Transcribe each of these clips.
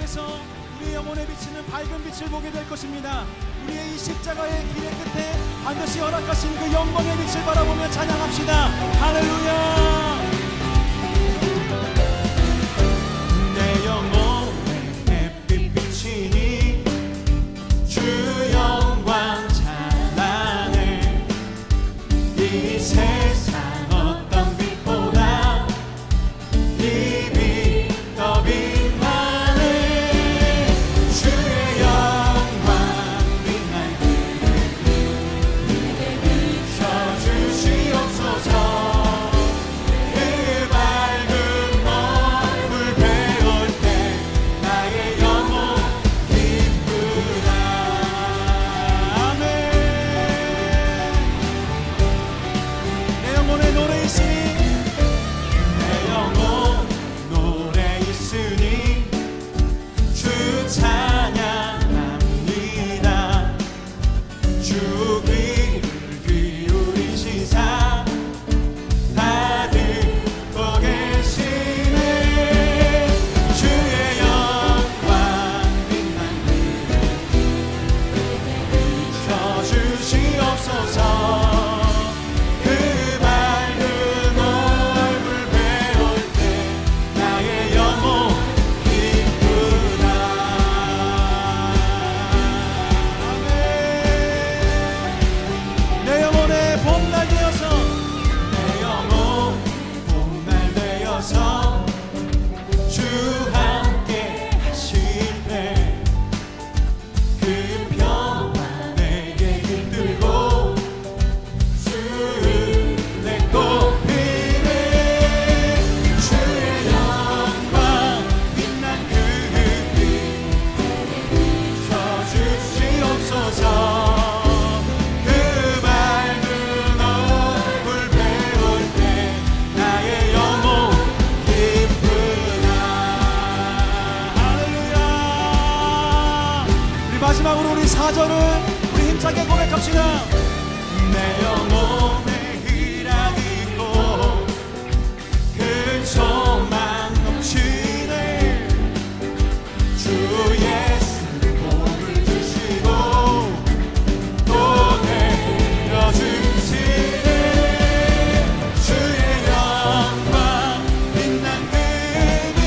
통해서 우리 영혼에 비치는 밝은 빛을 보게 될 것입니다. 우리의 이 십자가의 길의 끝에 반드시 허락하신 그 영광의 빛을 바라보며 찬양합시다. 할렐루야. 내 영혼에 햇빛 비치니 주 영광 찬란해. 이 세상 어떤 빛보다 이 빛 더 빛나네. 주의 영광 빛날 그에게 비춰주시옵소서. 그 밝은 얼굴 배울 때 나의 영혼 기쁘다. 아멘. 내 영혼의 노래 있으니 내 영혼 노래 있으니 주 찬양합니다. 주 귀를 기울이시사 다 듣고 계시네. 주의 영광 빛난 그에게 비춰주시옵소서. 그 밝은 얼굴 배울 때 나의 영혼 기쁘다. 아멘. 내 영혼의 봄날 되어서 내 영혼 봄날 되어서 주 함께 하실 때 그 평화 내게 깃들고 수은에 꽃피네. 주의 영광 빛난 그 빛 비춰주시옵소서. 그 밝은 얼굴 배울 때 나의 영혼 기쁘다. 할렐루야. 우리 마지막으로 우리 4절을 우리 힘차게 고백합시다. 내 영혼에 희락이 있고 큰 소망 넘치네. 주 예수 복을 주시고 또 내려주시네. 주의 영광 빛난 그 빛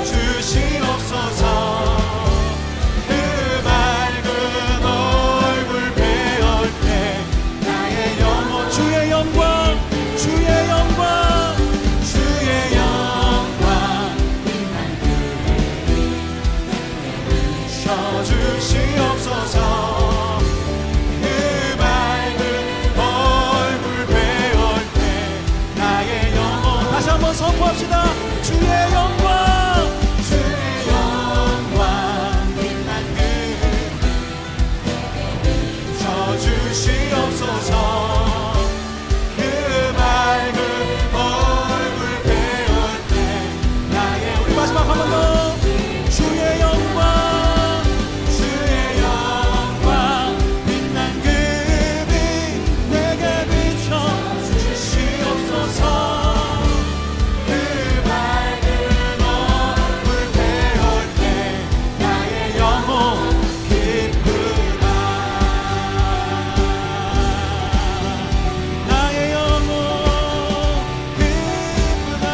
주시옵소서. 그 밝은 얼굴 배울 때 나의 영혼 주의 영광 주의 영광 주의 영광 빛난 그 빛 비춰주시옵소서. 그 밝은 얼굴 배울 때 나의 영혼 다시 한번 선포합시다. 주의 영광 주의 영광 빛난 그 비춰주시옵소서. 그 밝은 얼굴 배울 때 나의 우리 마지막 한 번 더. 주의 영광 주의 영광 빛난 그 빛 내게 비춰주시옵소서. 그 밝은 얼굴 배울 때 나의 영혼 기쁘다. 나의 영혼 기쁘다.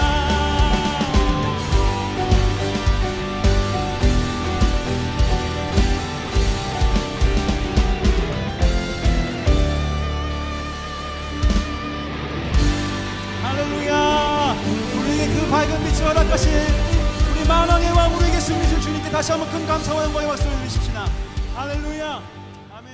할렐루야. 우리에게 그 밝은 빛을 허락하신 우리 만왕의 왕 우리에게 승리 줄 주님께 다시 한번 큰 감사와 영광의 박수를 드리십시다. 할렐루야. 아멘.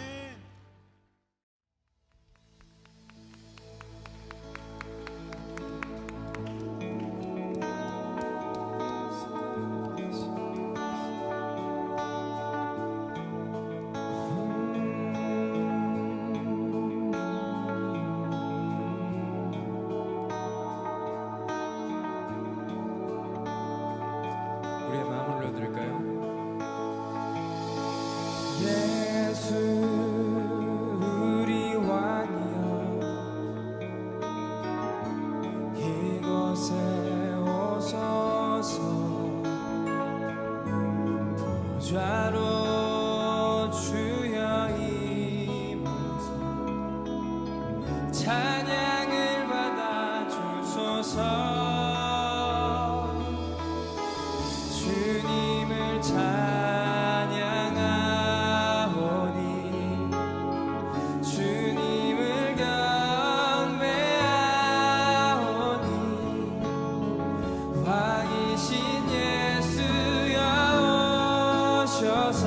우리의 마음을 올려드릴까요? 예수 보좌로 주여 임하사 찬양을 받아 주소서. 주님을 찬양하오니 주님을 경배하오니 왕이신 예수여 오셔서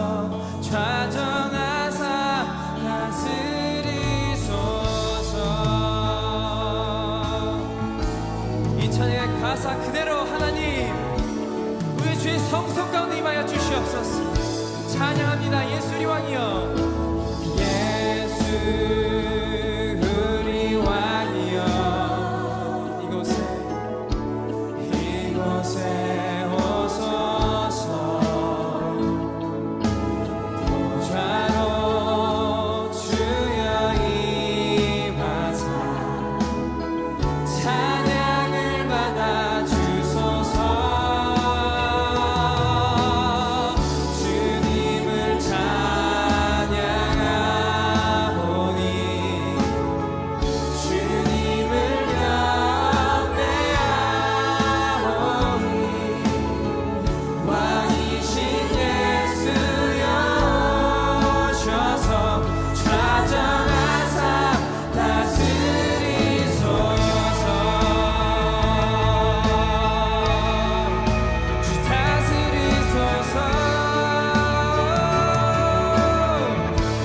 좌정하사 다스리소서. 이 찬양의 가사 그대로 하나님 우리 주의 성소 가운데 임하여 주시옵소서. 찬양합니다. 예수 우리 왕이여, 예수 우리 왕이여, 이곳에 오소서. 보좌로 주여 임하사 찬양을 받아 주소서. 주님을 찬양하오니 주님을 경배하오니 왕이신 예수여 오셔서 좌정하사 다스리소서. 주 다스리소서.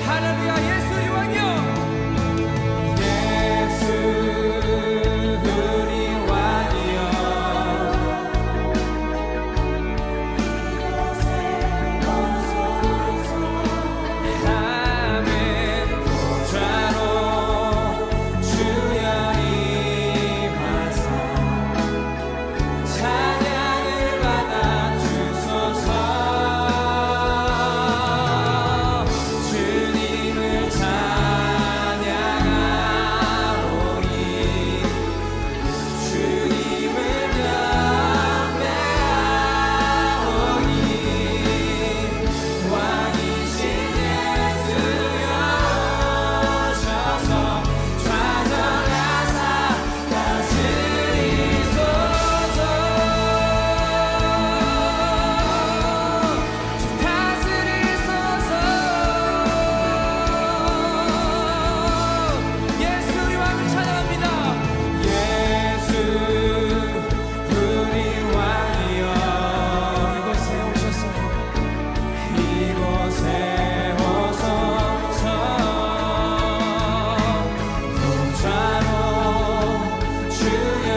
할렐루야. 예수 우리 왕이여, 예수 우리 왕이여, 아멘. 보좌로 주여 임하사 찬양을 받아 주소서. 주님을 찬양하오니 주님을 경배하오니 왕이신 예수여 오셔서 좌정하사 다스리소서. 주 다스리소서. 예수 우리 왕을 찬양합니다. 예수 우리 왕이여, 이곳에 오셔서 이곳에 오소서. 보좌로 주여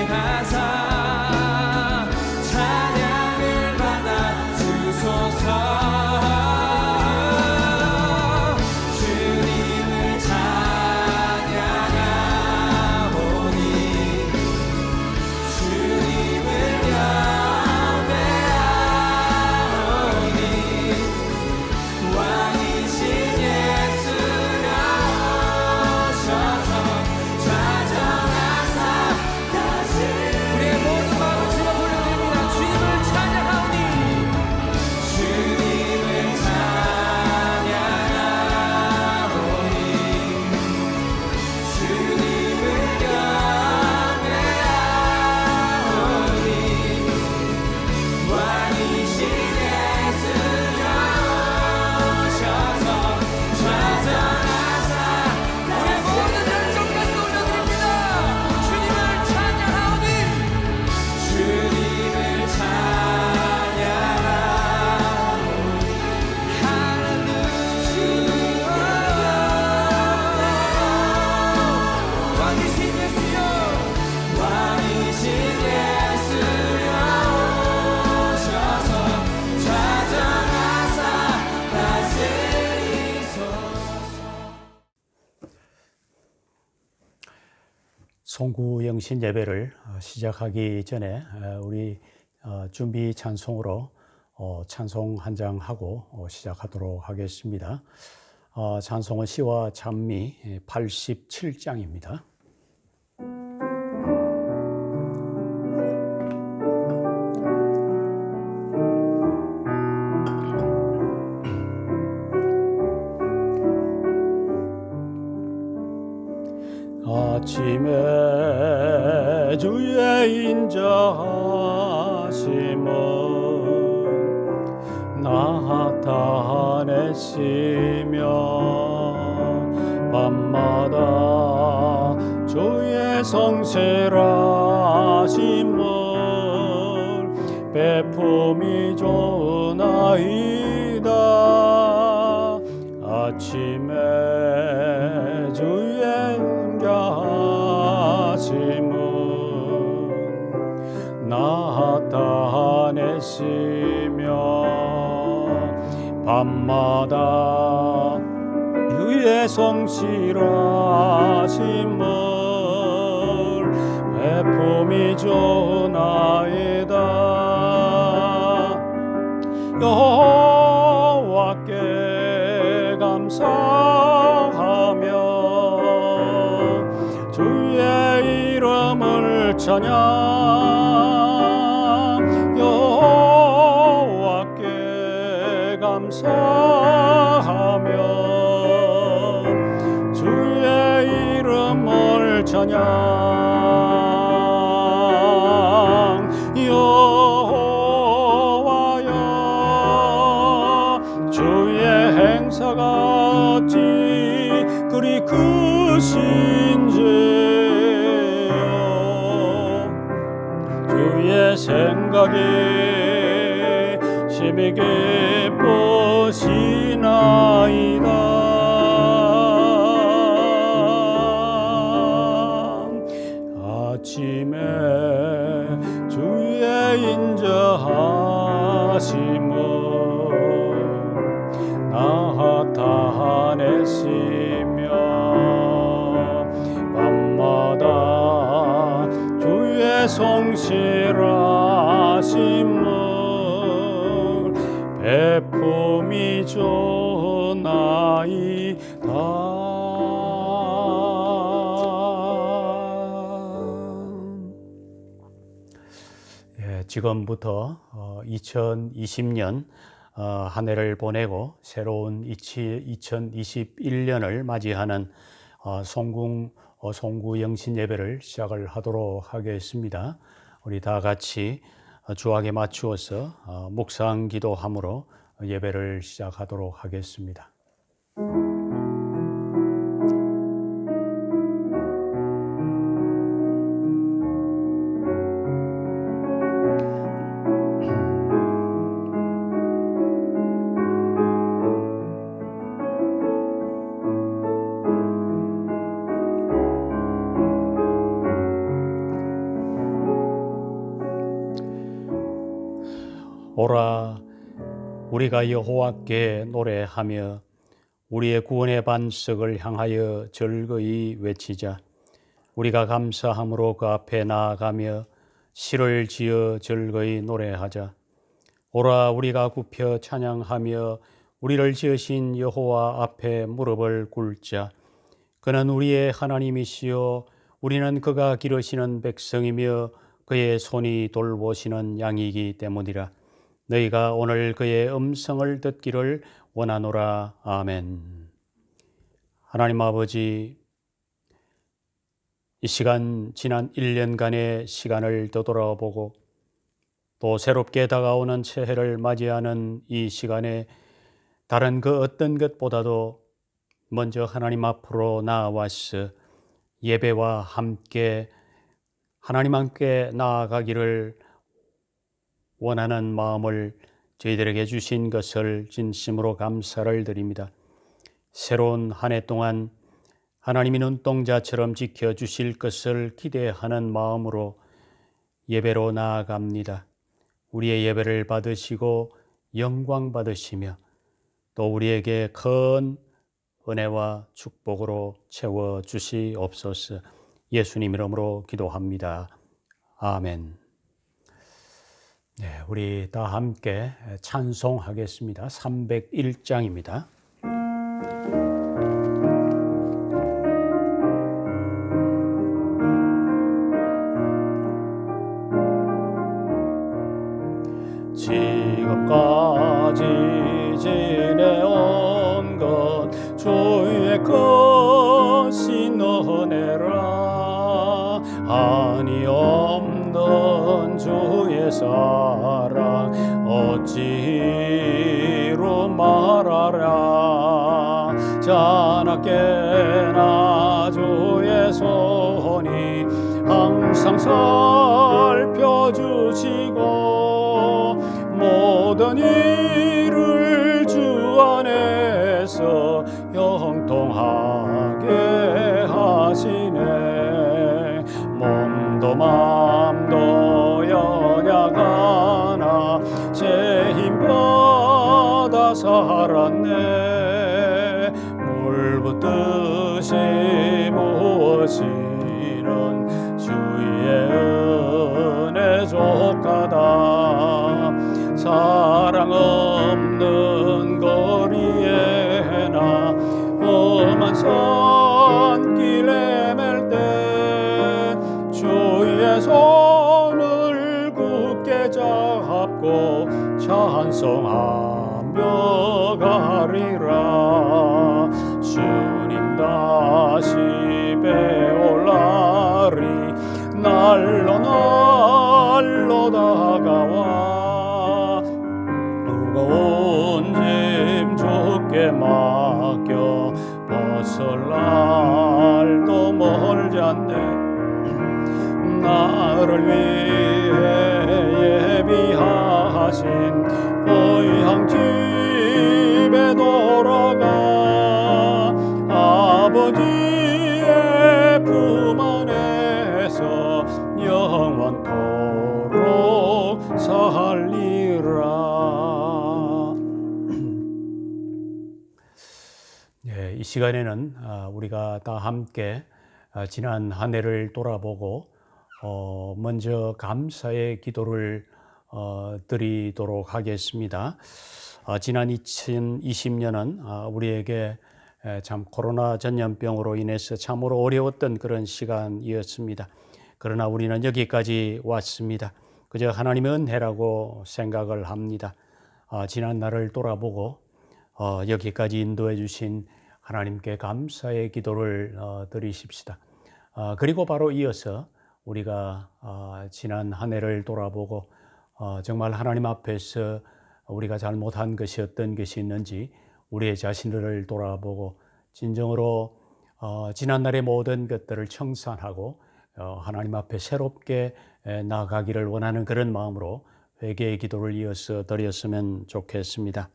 임하사 찬양을 받아 주소서. 주님을 찬양하오니 주님을 경배하오니 왕이신 예수여 오셔서 좌정하사 우리의 모든 마음을 주여 돌려드립니다. 주님을 찬양하오니 주님을 찬양하오니 주님을 경배하오니 왕이신 예수여 오셔서 좌정하사 우리의 모든 열정까지 올려드립니다. 주님을 찬양하오니 주님을 찬양하오니 할렐루야. 왕이신 예수여, 왕이신 예수여 오셔서 좌정하사 다스리소서. 송구영신 예배를 시작하기 전에 우리 준비 찬송으로 찬송 한 장 하고 시작하도록 하겠습니다. 찬송은 시와 찬미 87장입니다. 주의 인자하심을 나타내시며 밤마다 주의 성실하심을 베품이 좋나이다. 아침에 주의 인자하심을 나타내시며 밤마다 주의 성실하심을 베품이 좋나이다. 여호와께 감사하며 주의 이름을 찬양. 여호와께 감사하며 주의 이름을 찬양. 행사가 어찌 그리 크신지요. 주의 생각이 심히 깊으시나이다. 아침에 주의 인자하심을 나타내시며 밤마다 주의 성실하심을 베품이 좋나이다. 지금부터 2020년 한 해를 보내고 새로운 2021년을 맞이하는 송구 영신 예배를 시작을 하도록 하겠습니다. 우리 다 같이 주악에 맞추어서 묵상 기도함으로 예배를 시작하도록 하겠습니다. 오라 우리가 여호와께 노래하며 우리의 구원의 반석을 향하여 즐거이 외치자. 우리가 감사함으로 그 앞에 나아가며 시를 지어 즐거이 노래하자. 오라 우리가 굽혀 찬양하며 우리를 지으신 여호와 앞에 무릎을 꿇자. 그는 우리의 하나님이시요 우리는 그가 기르시는 백성이며 그의 손이 돌보시는 양이기 때문이라. 너희가 오늘 그의 음성을 듣기를 원하노라. 아멘. 하나님 아버지, 이 시간 지난 1년간의 시간을 되돌아보고 또 새롭게 다가오는 새해를 맞이하는 이 시간에 다른 그 어떤 것보다도 먼저 하나님 앞으로 나아와서 예배와 함께 하나님 함께 나아가기를 원하는 마음을 저희들에게 주신 것을 진심으로 감사를 드립니다. 새로운 한 해 동안 하나님이 눈동자처럼 지켜주실 것을 기대하는 마음으로 예배로 나아갑니다. 우리의 예배를 받으시고 영광 받으시며 또 우리에게 큰 은혜와 축복으로 채워주시옵소서. 예수님 이름으로 기도합니다. 아멘. 네, 우리 다 함께 찬송하겠습니다. 301장입니다. 지금까지 지내온 것 주의 크신 은혜라. 아니요 주의 사랑 어찌로 말하랴. 자나깨나 주의 손이 항상 살펴주시고 모든 일을 주 안에서 형통하게 하시네. 몸도 맘도 연약하나 제 힘받아 살았네. 물 붓듯이 부어지는 주의 은혜 족하다. 사랑 없는 거리에 나 험한 산길에 맬 때 주의 손을 굳게 잡고 찬송하며 가리라. 주님 다시 배올 날이 날로 날로 다가와. 무거운 짐 주께 맡겨 벗을 날도 멀지 않네. 나를 위해 예비하신 고향 집에 돌아가 아버지의 품 안에서 영원토록 살리라. 네, 이 시간에는 우리가 다 함께 지난 한 해를 돌아보고 먼저 감사의 기도를 드리도록 하겠습니다. 지난 2020년은 우리에게 참 코로나 전염병으로 인해서 참으로 어려웠던 그런 시간이었습니다. 그러나 우리는 여기까지 왔습니다. 그저 하나님의 은혜라고 생각을 합니다. 지난 날을 돌아보고 여기까지 인도해 주신 하나님께 감사의 기도를 드리십시다. 그리고 바로 이어서 우리가 지난 한 해를 돌아보고 정말 하나님 앞에서 우리가 잘못한 것이 어떤 것이 있는지 우리의 자신을 돌아보고 진정으로 지난날의 모든 것들을 청산하고 하나님 앞에 새롭게 나아가기를 원하는 그런 마음으로 회개의 기도를 이어서 드렸으면 좋겠습니다.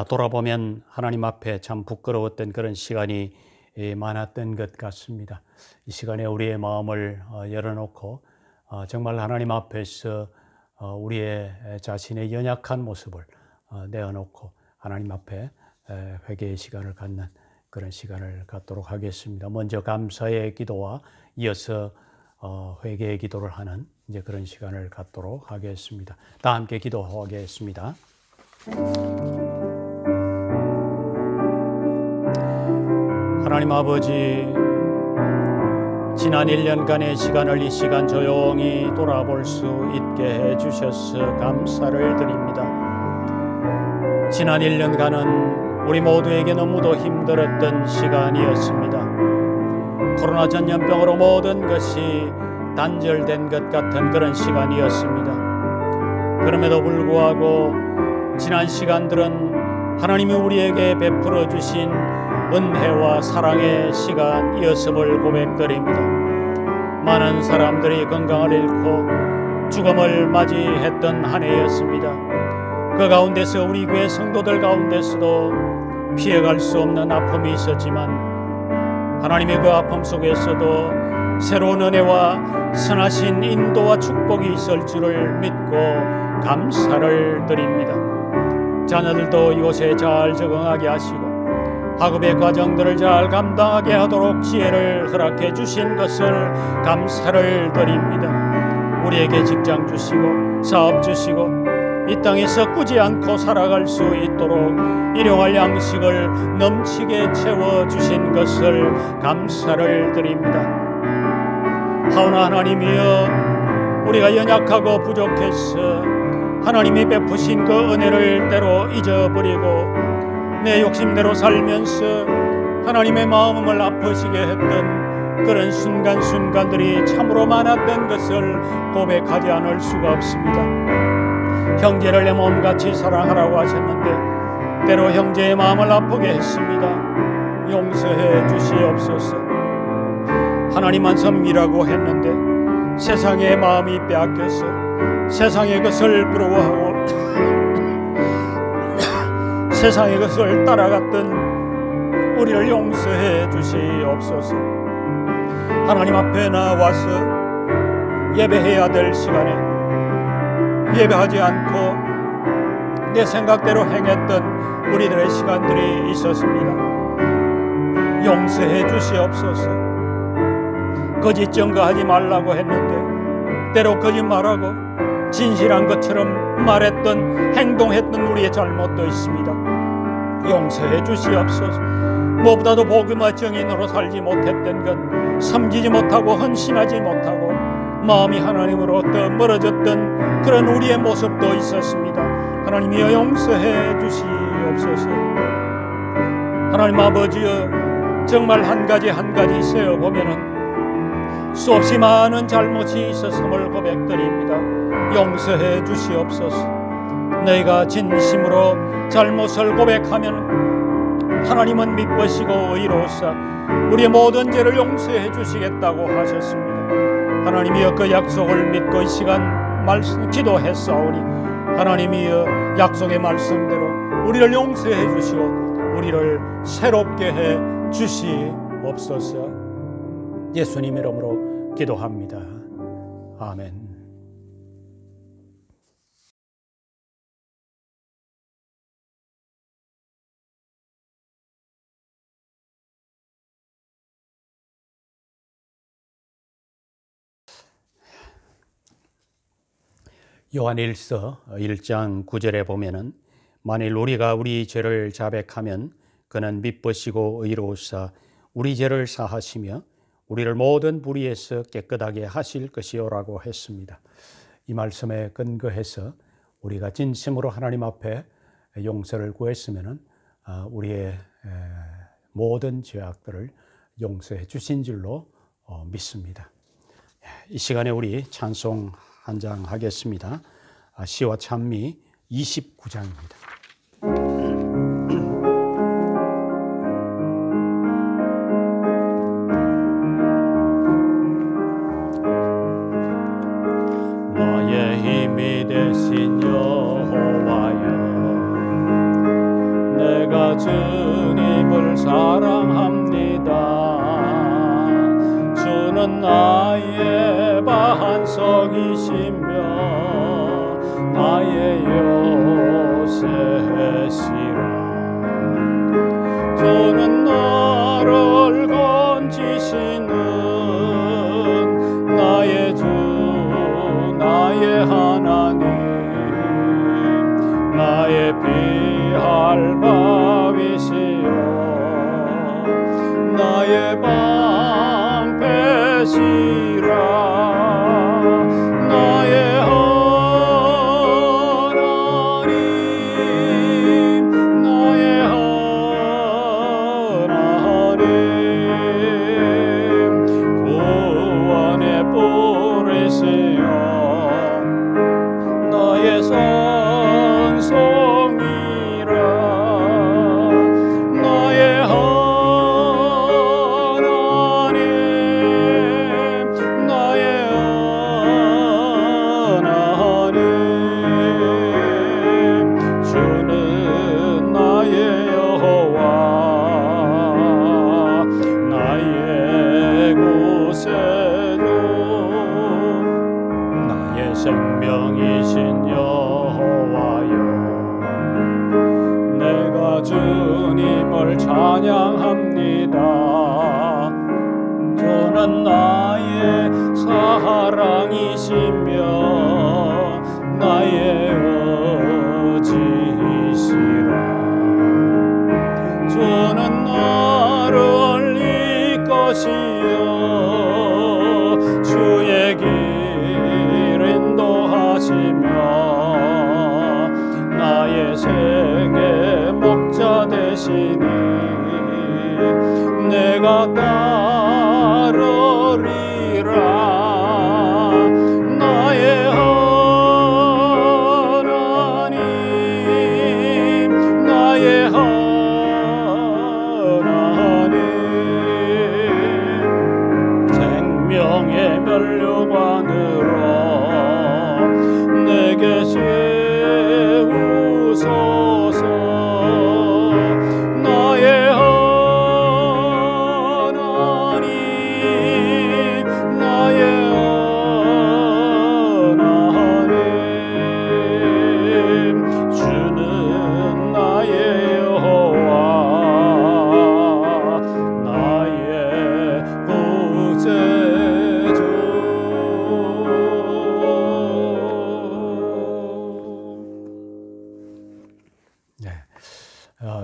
돌아보면 하나님 앞에 참 부끄러웠던 그런 시간이 많았던 것 같습니다. 이 시간에 우리의 마음을 열어놓고 정말 하나님 앞에서 우리의 자신의 연약한 모습을 내어놓고 하나님 앞에 회개의 시간을 갖는 그런 시간을 갖도록 하겠습니다. 먼저 감사의 기도와 이어서 회개의 기도를 하는 이제 그런 시간을 갖도록 하겠습니다. 다 함께 기도하겠습니다. 하나님 아버지, 지난 1년간의 시간을 이 시간 조용히 돌아볼 수 있게 해주셔서 감사를 드립니다. 지난 1년간은 우리 모두에게 너무도 힘들었던 시간이었습니다. 코로나 전염병으로 모든 것이 단절된 것 같은 그런 시간이었습니다. 그럼에도 불구하고 지난 시간들은 하나님이 우리에게 베풀어 주신 은혜와 사랑의 시간이었음을 고백드립니다. 많은 사람들이 건강을 잃고 죽음을 맞이했던 한 해였습니다. 그 가운데서 우리 교회 성도들 가운데서도 피해갈 수 없는 아픔이 있었지만 하나님의 그 아픔 속에서도 새로운 은혜와 선하신 인도와 축복이 있을 줄을 믿고 감사를 드립니다. 자녀들도 이곳에 잘 적응하게 하시고 학업의 과정들을 잘 감당하게 하도록 지혜를 허락해 주신 것을 감사를 드립니다. 우리에게 직장 주시고 사업 주시고 이 땅에서 꾸지 않고 살아갈 수 있도록 일용할 양식을 넘치게 채워주신 것을 감사를 드립니다. 하오나 하나님이여, 우리가 연약하고 부족해서 하나님이 베푸신 그 은혜를 때로 잊어버리고 내 욕심대로 살면서 하나님의 마음을 아프시게 했던 그런 순간순간들이 참으로 많았던 것을 고백하지 않을 수가 없습니다. 형제를 내 몸같이 사랑하라고 하셨는데 때로 형제의 마음을 아프게 했습니다. 용서해 주시옵소서. 하나님만 섬기라고 했는데 세상의 마음이 빼앗겨서 세상의 것을 부러워하고 세상의 것을 따라갔던 우리를 용서해 주시옵소서. 하나님 앞에 나와서 예배해야 될 시간에 예배하지 않고 내 생각대로 행했던 우리들의 시간들이 있었습니다. 용서해 주시옵소서. 거짓 증거하지 말라고 했는데 때로 거짓말하고 진실한 것처럼 말했던 행동했던 우리의 잘못도 있습니다. 용서해 주시옵소서. 무엇보다도 복음의 증인으로 살지 못했던 것, 섬기지 못하고 헌신하지 못하고 마음이 하나님으로부터 멀어졌던 그런 우리의 모습도 있었습니다. 하나님이여 용서해 주시옵소서. 하나님 아버지여, 정말 한 가지 한 가지 세어보면은 수없이 많은 잘못이 있었음을 고백드립니다. 용서해 주시옵소서. 너희가 진심으로 잘못을 고백하면 하나님은 미쁘시고 의로우사 우리의 모든 죄를 용서해 주시겠다고 하셨습니다. 하나님이여, 그 약속을 믿고 이 시간 말씀 기도했사오니 하나님이여, 약속의 말씀대로 우리를 용서해 주시고 우리를 새롭게 해 주시옵소서. 예수님 이름으로 기도합니다. 아멘. 요한일서 1장 9절에 보면은 만일 우리가 우리 죄를 자백하면 그는 미쁘시고 의로우사 우리 죄를 사하시며 우리를 모든 불의에서 깨끗하게 하실 것이요라고 했습니다. 이 말씀에 근거해서 우리가 진심으로 하나님 앞에 용서를 구했으면은 우리의 모든 죄악들을 용서해 주신 줄로 믿습니다. 이 시간에 우리 찬송 한 장 하겠습니다. 시와 찬미 29장입니다. 나의 힘이 되신 여호와여, 내가 주님을 사랑합니다. 주는 나의 반석이시며 나의 요새시라. 주는 나를 건지시는 나의 주 나의 하나님, 나의 피할 바위시여 나의 방패시라. 나의 하나님, 나의 하나님, 구원의 뿌리시여 나의 산성이라. 나의 하나님, 나의 하나님, 주는 나의 여호와 나의 구세주 나의 생명이신 여호와여, 내가 주님을 찬양합니다. 주는 나의 사랑이시며 나의 의지시라. 주는 나를 이끄시어 주의 길 인도하시며 나의 생의 목자 되시니 내가 따르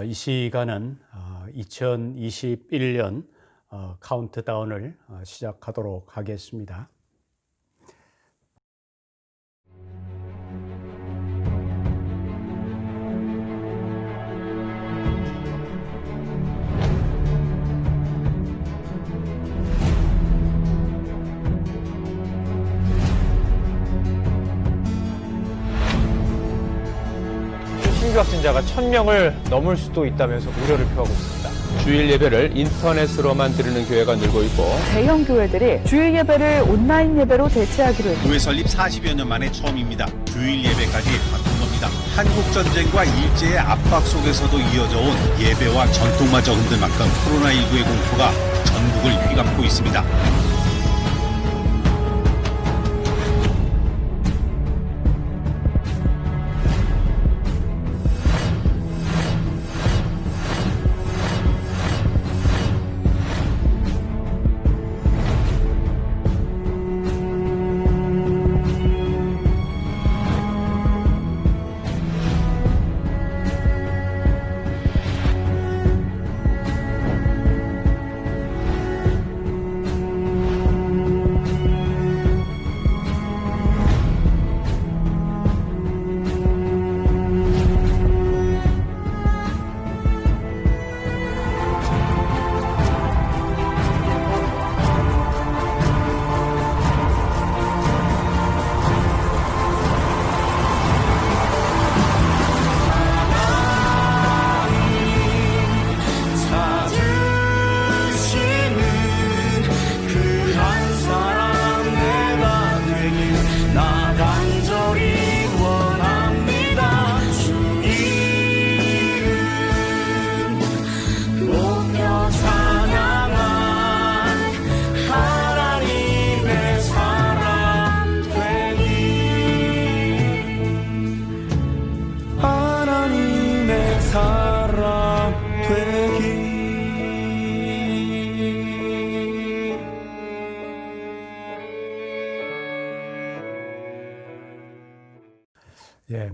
이 시간은 2021년 카운트다운을 시작하도록 하겠습니다. 신규 확진자가 1,000명을 넘을 수도 있다면서 우려를 표하고 있습니다. 주일 예배를 인터넷으로만 드리는 교회가 늘고 있고 대형 교회들이 주일 예배를 온라인 예배로 대체하기로 했습니다. 교회 설립 40여 년 만에 처음입니다. 주일 예배까지 바꾼 겁니다. 한국 전쟁과 일제의 압박 속에서도 이어져 온 예배와 전통마저 흔들 만큼 코로나19의 공포가 전국을 휘감고 있습니다.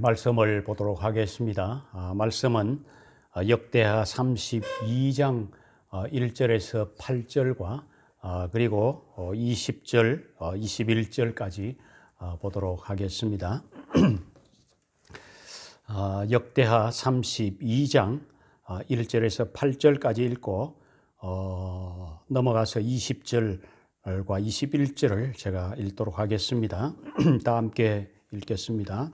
말씀을 보도록 하겠습니다. 말씀은 역대하 32장 1절에서 8절과 그리고 20절, 21절까지 보도록 하겠습니다. 역대하 32장 1절에서 8절까지 읽고 넘어가서 20절과 21절을 제가 읽도록 하겠습니다. 다 함께 읽겠습니다.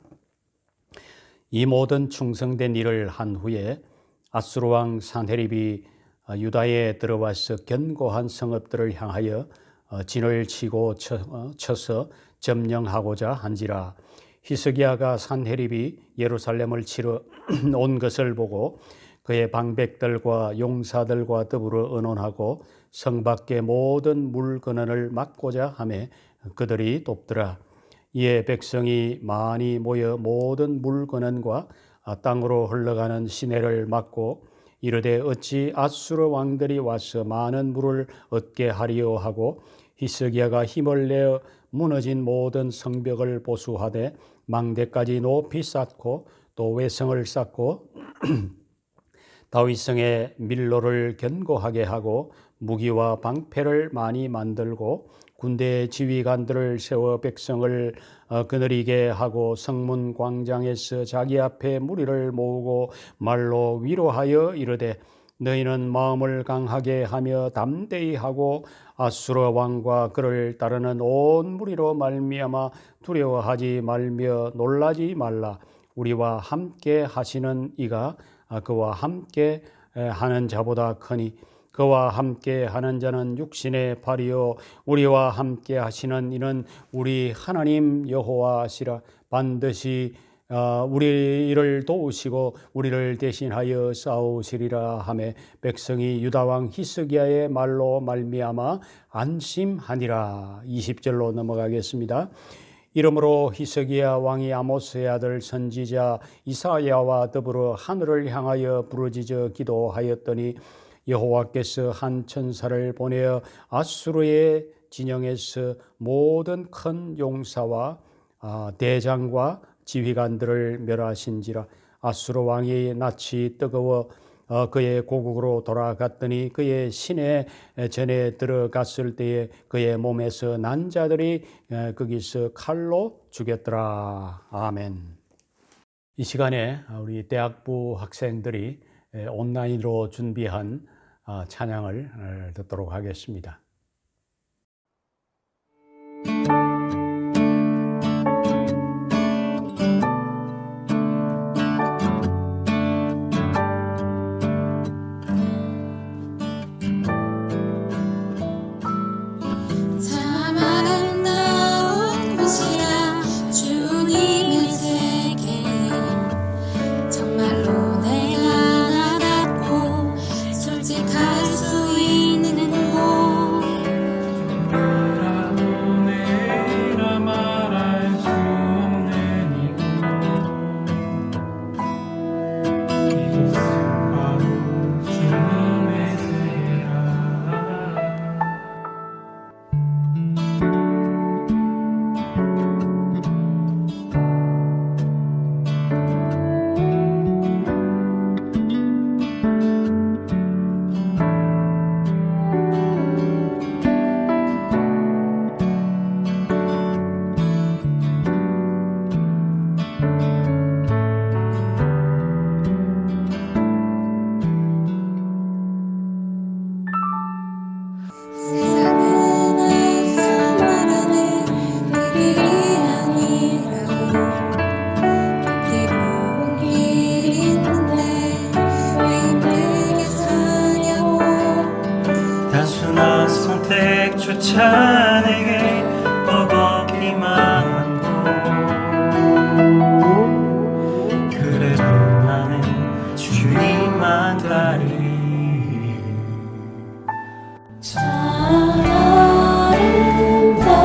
이 모든 충성된 일을 한 후에 아수르 왕 산헤립이 유다에 들어와서 견고한 성읍들을 향하여 진을 치고 쳐서 점령하고자 한지라. 히스기야가 산헤립이 예루살렘을 치러 온 것을 보고 그의 방백들과 용사들과 더불어 의논하고 성 밖의 모든 물건을 막고자 하매 그들이 돕더라. 이에 백성이 많이 모여 모든 물건과 땅으로 흘러가는 시내를 막고 이르되 어찌 아수르 왕들이 와서 많은 물을 얻게 하리요 하고 히스기야가 힘을 내어 무너진 모든 성벽을 보수하되 망대까지 높이 쌓고 또 외성을 쌓고 다윗성의 밀로를 견고하게 하고 무기와 방패를 많이 만들고 군대의 지휘관들을 세워 백성을 거느리게 하고 성문 광장에서 자기 앞에 무리를 모으고 말로 위로하여 이르되 너희는 마음을 강하게 하며 담대히 하고 아수르 왕과 그를 따르는 온 무리로 말미암아 두려워하지 말며 놀라지 말라. 우리와 함께 하시는 이가 그와 함께 하는 자보다 크니 그와 함께 하는 자는 육신의 발이요 우리와 함께 하시는 이는 우리 하나님 여호와시라. 반드시 우리를 도우시고 우리를 대신하여 싸우시리라 하매 백성이 유다왕 히스기야의 말로 말미암아 안심하니라. 20절로 넘어가겠습니다. 이러므로 히스기야 왕이 아모스의 아들 선지자 이사야와 더불어 하늘을 향하여 부르짖어 기도하였더니 여호와께서 한 천사를 보내어 아수르의 진영에서 모든 큰 용사와 대장과 지휘관들을 멸하신지라. 아수르 왕의 낯이 뜨거워 그의 고국으로 돌아갔더니 그의 시내 전에 들어갔을 때에 그의 몸에서 난 자들이 거기서 칼로 죽였더라. 아멘. 이 시간에 우리 대학부 학생들이 온라인으로 준비한 찬양을 듣도록 하겠습니다. 참 아름다운 곳이라 주님의 세계 정말로 내가 나답고 솔직할 수 있는 곳 내라 말할 수 없는 이곳 이곳은 바로 주님의 세계라 세상은 앞서 말하는 그 길이 아니라고 걷기로 온 길이 있는데 왜 힘들게 사냐고 단순한 선택조차 내게 버겁기만 한 곳 그래도 나는 주님만 따르리 참 아름다워라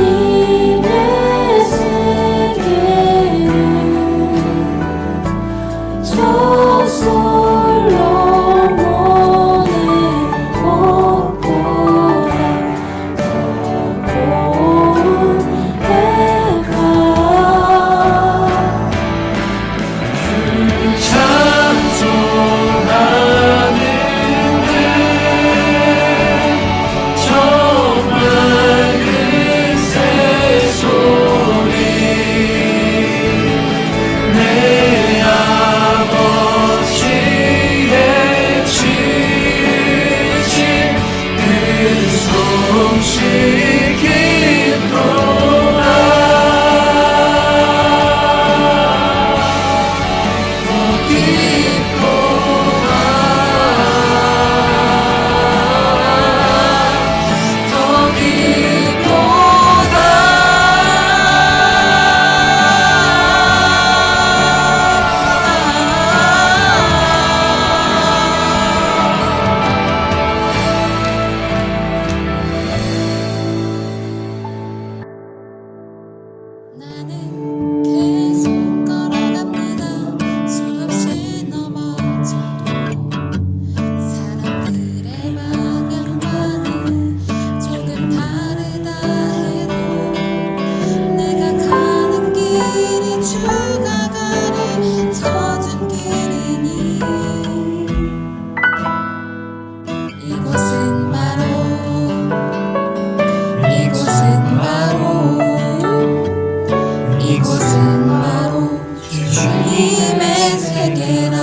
주님의 세계는 저솔로몬의 목보다 더 고운 해가 찬송하는데 정말 그새 소리 내 아버지의 지으신 그 솜씨 깊도다 나는 계속 걸어갑니다. 수없이 넘어져도 사람들의 방향과는 조금 다르다 해도 내가 가는 길이 주가 가는 젖은 길이니 이곳은 바로 주님의 세계라.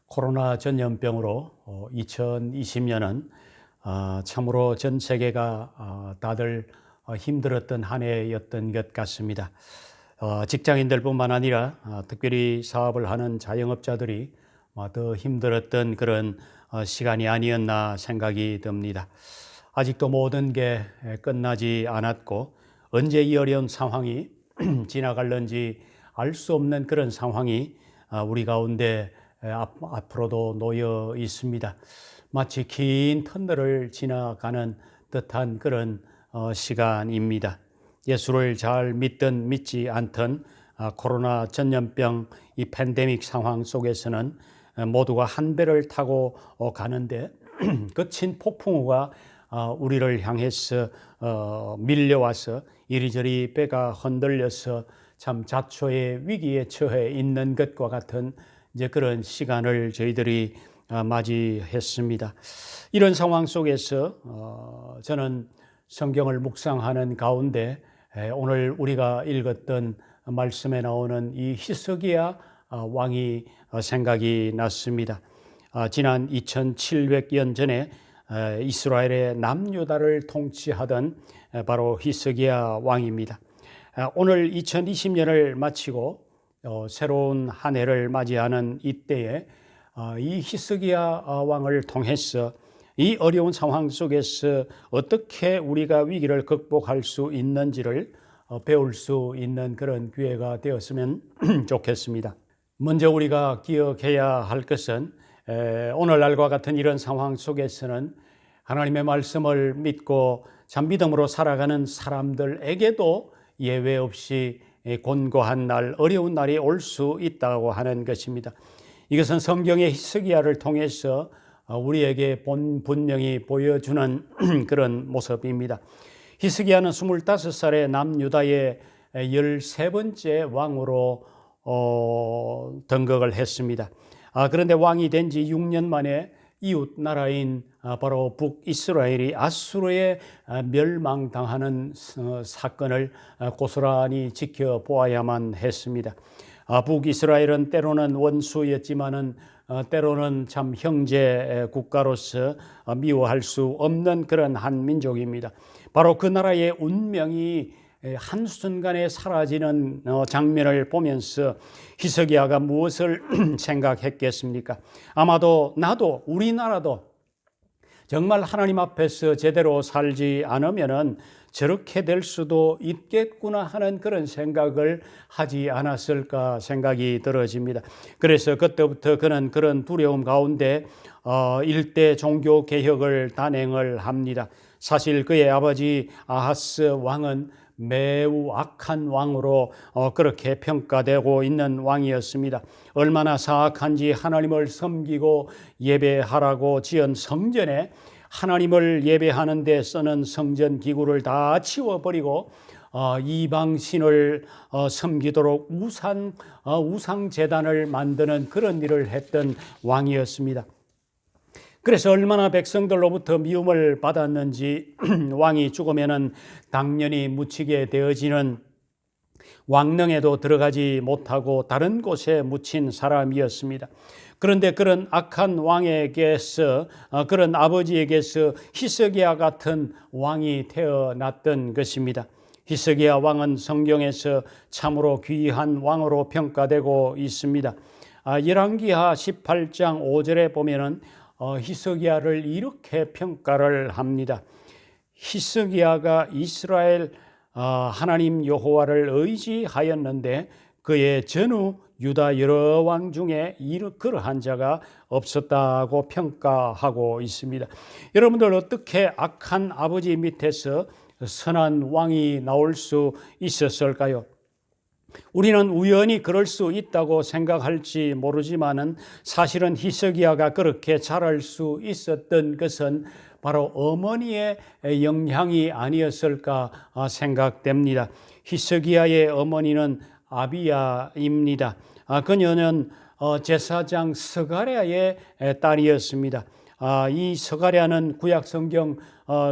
코로나 전염병으로 2020년은 참으로 전 세계가 다들 힘들었던 한 해였던 것 같습니다. 직장인들뿐만 아니라 특별히 사업을 하는 자영업자들이 더 힘들었던 그런 시간이 아니었나 생각이 듭니다. 아직도 모든 게 끝나지 않았고 언제 이 어려운 상황이 지나갈는지 알 수 없는 그런 상황이 우리 가운데 앞으로도 놓여 있습니다. 마치 긴 터널을 지나가는 듯한 그런 시간입니다. 예수를 잘 믿든 믿지 않든 코로나 전염병 이 팬데믹 상황 속에서는 모두가 한 배를 타고 가는데 거친 폭풍우가 우리를 향해서 밀려와서 이리저리 배가 흔들려서 참 자초의 위기에 처해 있는 것과 같은 이제 그런 시간을 저희들이 맞이했습니다. 이런 상황 속에서 저는 성경을 묵상하는 가운데 오늘 우리가 읽었던 말씀에 나오는 이 히스기야 왕이 생각이 났습니다. 지난 2700년 전에 이스라엘의 남유다를 통치하던 바로 히스기야 왕입니다. 오늘 2020년을 마치고 새로운 한 해를 맞이하는 이때에 이 히스기야 왕을 통해서 이 어려운 상황 속에서 어떻게 우리가 위기를 극복할 수 있는지를 배울 수 있는 그런 기회가 되었으면 좋겠습니다. 먼저 우리가 기억해야 할 것은 오늘날과 같은 이런 상황 속에서는 하나님의 말씀을 믿고 참 믿음으로 살아가는 사람들에게도 예외 없이 곤고한 날, 어려운 날이 올 수 있다고 하는 것입니다. 이것은 성경의 히스기야를 통해서 우리에게 분명히 보여주는 그런 모습입니다. 히스기야는 25살의 남유다의 13번째 왕으로 등극을 했습니다. 그런데 왕이 된 지 6년 만에 이웃 나라인 바로 북이스라엘이 아수르에 멸망당하는 사건을 고스란히 지켜보아야만 했습니다. 북이스라엘은 때로는 원수였지만은 때로는 참 형제 국가로서 미워할 수 없는 그런 한 민족입니다. 바로 그 나라의 운명이 한순간에 사라지는 장면을 보면서 히스기야가 무엇을 생각했겠습니까? 아마도 나도 우리나라도 정말 하나님 앞에서 제대로 살지 않으면은 저렇게 될 수도 있겠구나 하는 그런 생각을 하지 않았을까 생각이 들어집니다. 그래서 그때부터 그는 그런 두려움 가운데 일대 종교 개혁을 단행을 합니다. 사실 그의 아버지 아하스 왕은 매우 악한 왕으로 그렇게 평가되고 있는 왕이었습니다. 얼마나 사악한지 하나님을 섬기고 예배하라고 지은 성전에 하나님을 예배하는 데 쓰는 성전 기구를 다 치워버리고 이방신을 섬기도록 우상 제단을 만드는 그런 일을 했던 왕이었습니다. 그래서 얼마나 백성들로부터 미움을 받았는지 왕이 죽으면은 당연히 묻히게 되어지는 왕릉에도 들어가지 못하고 다른 곳에 묻힌 사람이었습니다. 그런데 그런 악한 왕에게서 그런 아버지에게서 히스기야 같은 왕이 태어났던 것입니다. 히스기야 왕은 성경에서 참으로 귀한 왕으로 평가되고 있습니다. 열왕기하 18장 5절에 보면은 히스기야를 이렇게 평가를 합니다. 히스기야가 이스라엘 하나님 여호와를 의지하였는데 그의 전후 유다 여러 왕 중에 그러한 자가 없었다고 평가하고 있습니다. 여러분들 어떻게 악한 아버지 밑에서 선한 왕이 나올 수 있었을까요? 우리는 우연히 그럴 수 있다고 생각할지 모르지만은 사실은 히스기야가 그렇게 자랄 수 있었던 것은 바로 어머니의 영향이 아니었을까 생각됩니다. 히스기야의 어머니는 아비야입니다. 그녀는 제사장 스가랴의 딸이었습니다. 이 스가랴는 구약성경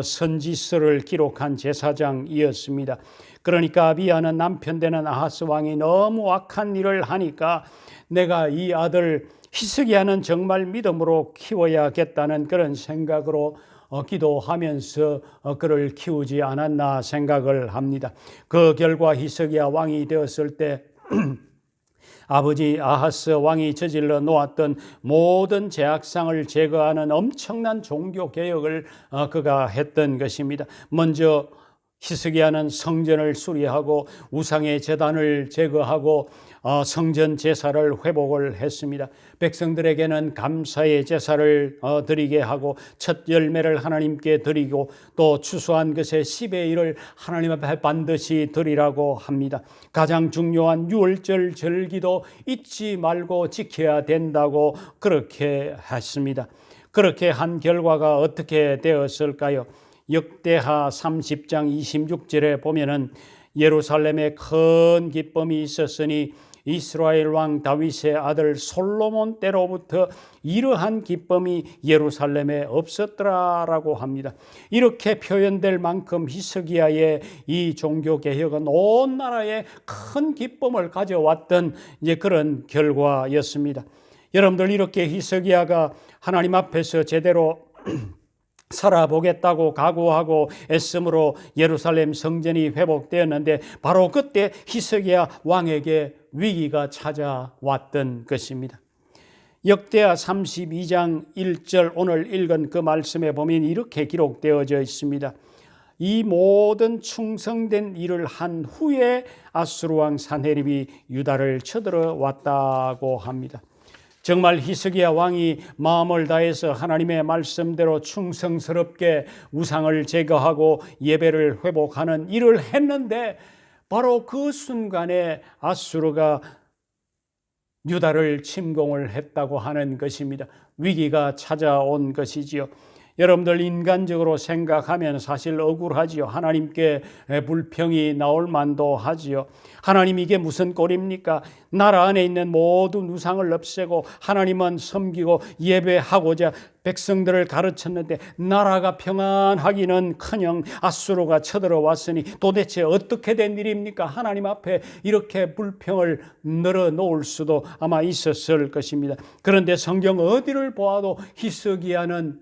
선지서를 기록한 제사장이었습니다. 그러니까 아비야는 남편 되는 아하스 왕이 너무 악한 일을 하니까 내가 이 아들 히스기야는 정말 믿음으로 키워야겠다는 그런 생각으로 기도하면서 그를 키우지 않았나 생각을 합니다. 그 결과 히스기야 왕이 되었을 때 아버지 아하스 왕이 저질러 놓았던 모든 제약상을 제거하는 엄청난 종교 개혁을 그가 했던 것입니다. 먼저 히스기야는 성전을 수리하고 우상의 제단을 제거하고 성전 제사를 회복을 했습니다. 백성들에게는 감사의 제사를 드리게 하고 첫 열매를 하나님께 드리고 또 추수한 것의 10의 1을 하나님 앞에 반드시 드리라고 합니다. 가장 중요한 유월절 절기도 잊지 말고 지켜야 된다고 그렇게 했습니다. 그렇게 한 결과가 어떻게 되었을까요? 역대하 30장 26절에 보면은 예루살렘에 큰 기쁨이 있었으니 이스라엘 왕 다윗의 아들 솔로몬 때로부터 이러한 기쁨이 예루살렘에 없었더라라고 합니다. 이렇게 표현될 만큼 히스기야의 이 종교 개혁은 온 나라에 큰 기쁨을 가져왔던 이제 그런 결과였습니다. 여러분들, 이렇게 히스기야가 하나님 앞에서 제대로 살아보겠다고 각오하고 애씀으로 예루살렘 성전이 회복되었는데 바로 그때 히스기야 왕에게 위기가 찾아왔던 것입니다. 역대하 32장 1절 오늘 읽은 그 말씀에 보면 이렇게 기록되어져 있습니다. 이 모든 충성된 일을 한 후에 아수르 왕 산헤립이 유다를 쳐들어왔다고 합니다. 정말 히스기야 왕이 마음을 다해서 하나님의 말씀대로 충성스럽게 우상을 제거하고 예배를 회복하는 일을 했는데 바로 그 순간에 아수르가 유다를 침공을 했다고 하는 것입니다. 위기가 찾아온 것이지요. 여러분들, 인간적으로 생각하면 사실 억울하지요. 하나님께 불평이 나올 만도 하지요. 하나님, 이게 무슨 꼴입니까? 나라 안에 있는 모든 우상을 없애고 하나님만 섬기고 예배하고자 백성들을 가르쳤는데 나라가 평안하기는커녕 아수르가 쳐들어왔으니 도대체 어떻게 된 일입니까? 하나님 앞에 이렇게 불평을 늘어놓을 수도 아마 있었을 것입니다. 그런데 성경 어디를 보아도 히스기야는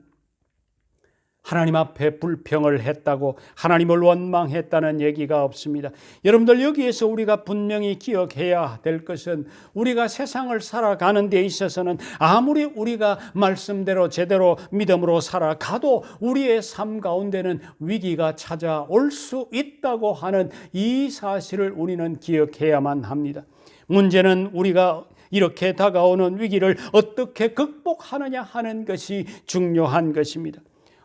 하나님 앞에 불평을 했다고, 하나님을 원망했다는 얘기가 없습니다. 여러분들, 여기에서 우리가 분명히 기억해야 될 것은 우리가 세상을 살아가는 데 있어서는 아무리 우리가 말씀대로 제대로 믿음으로 살아가도 우리의 삶 가운데는 위기가 찾아올 수 있다고 하는 이 사실을 우리는 기억해야만 합니다. 문제는 우리가 이렇게 다가오는 위기를 어떻게 극복하느냐 하는 것이 중요한 것입니다.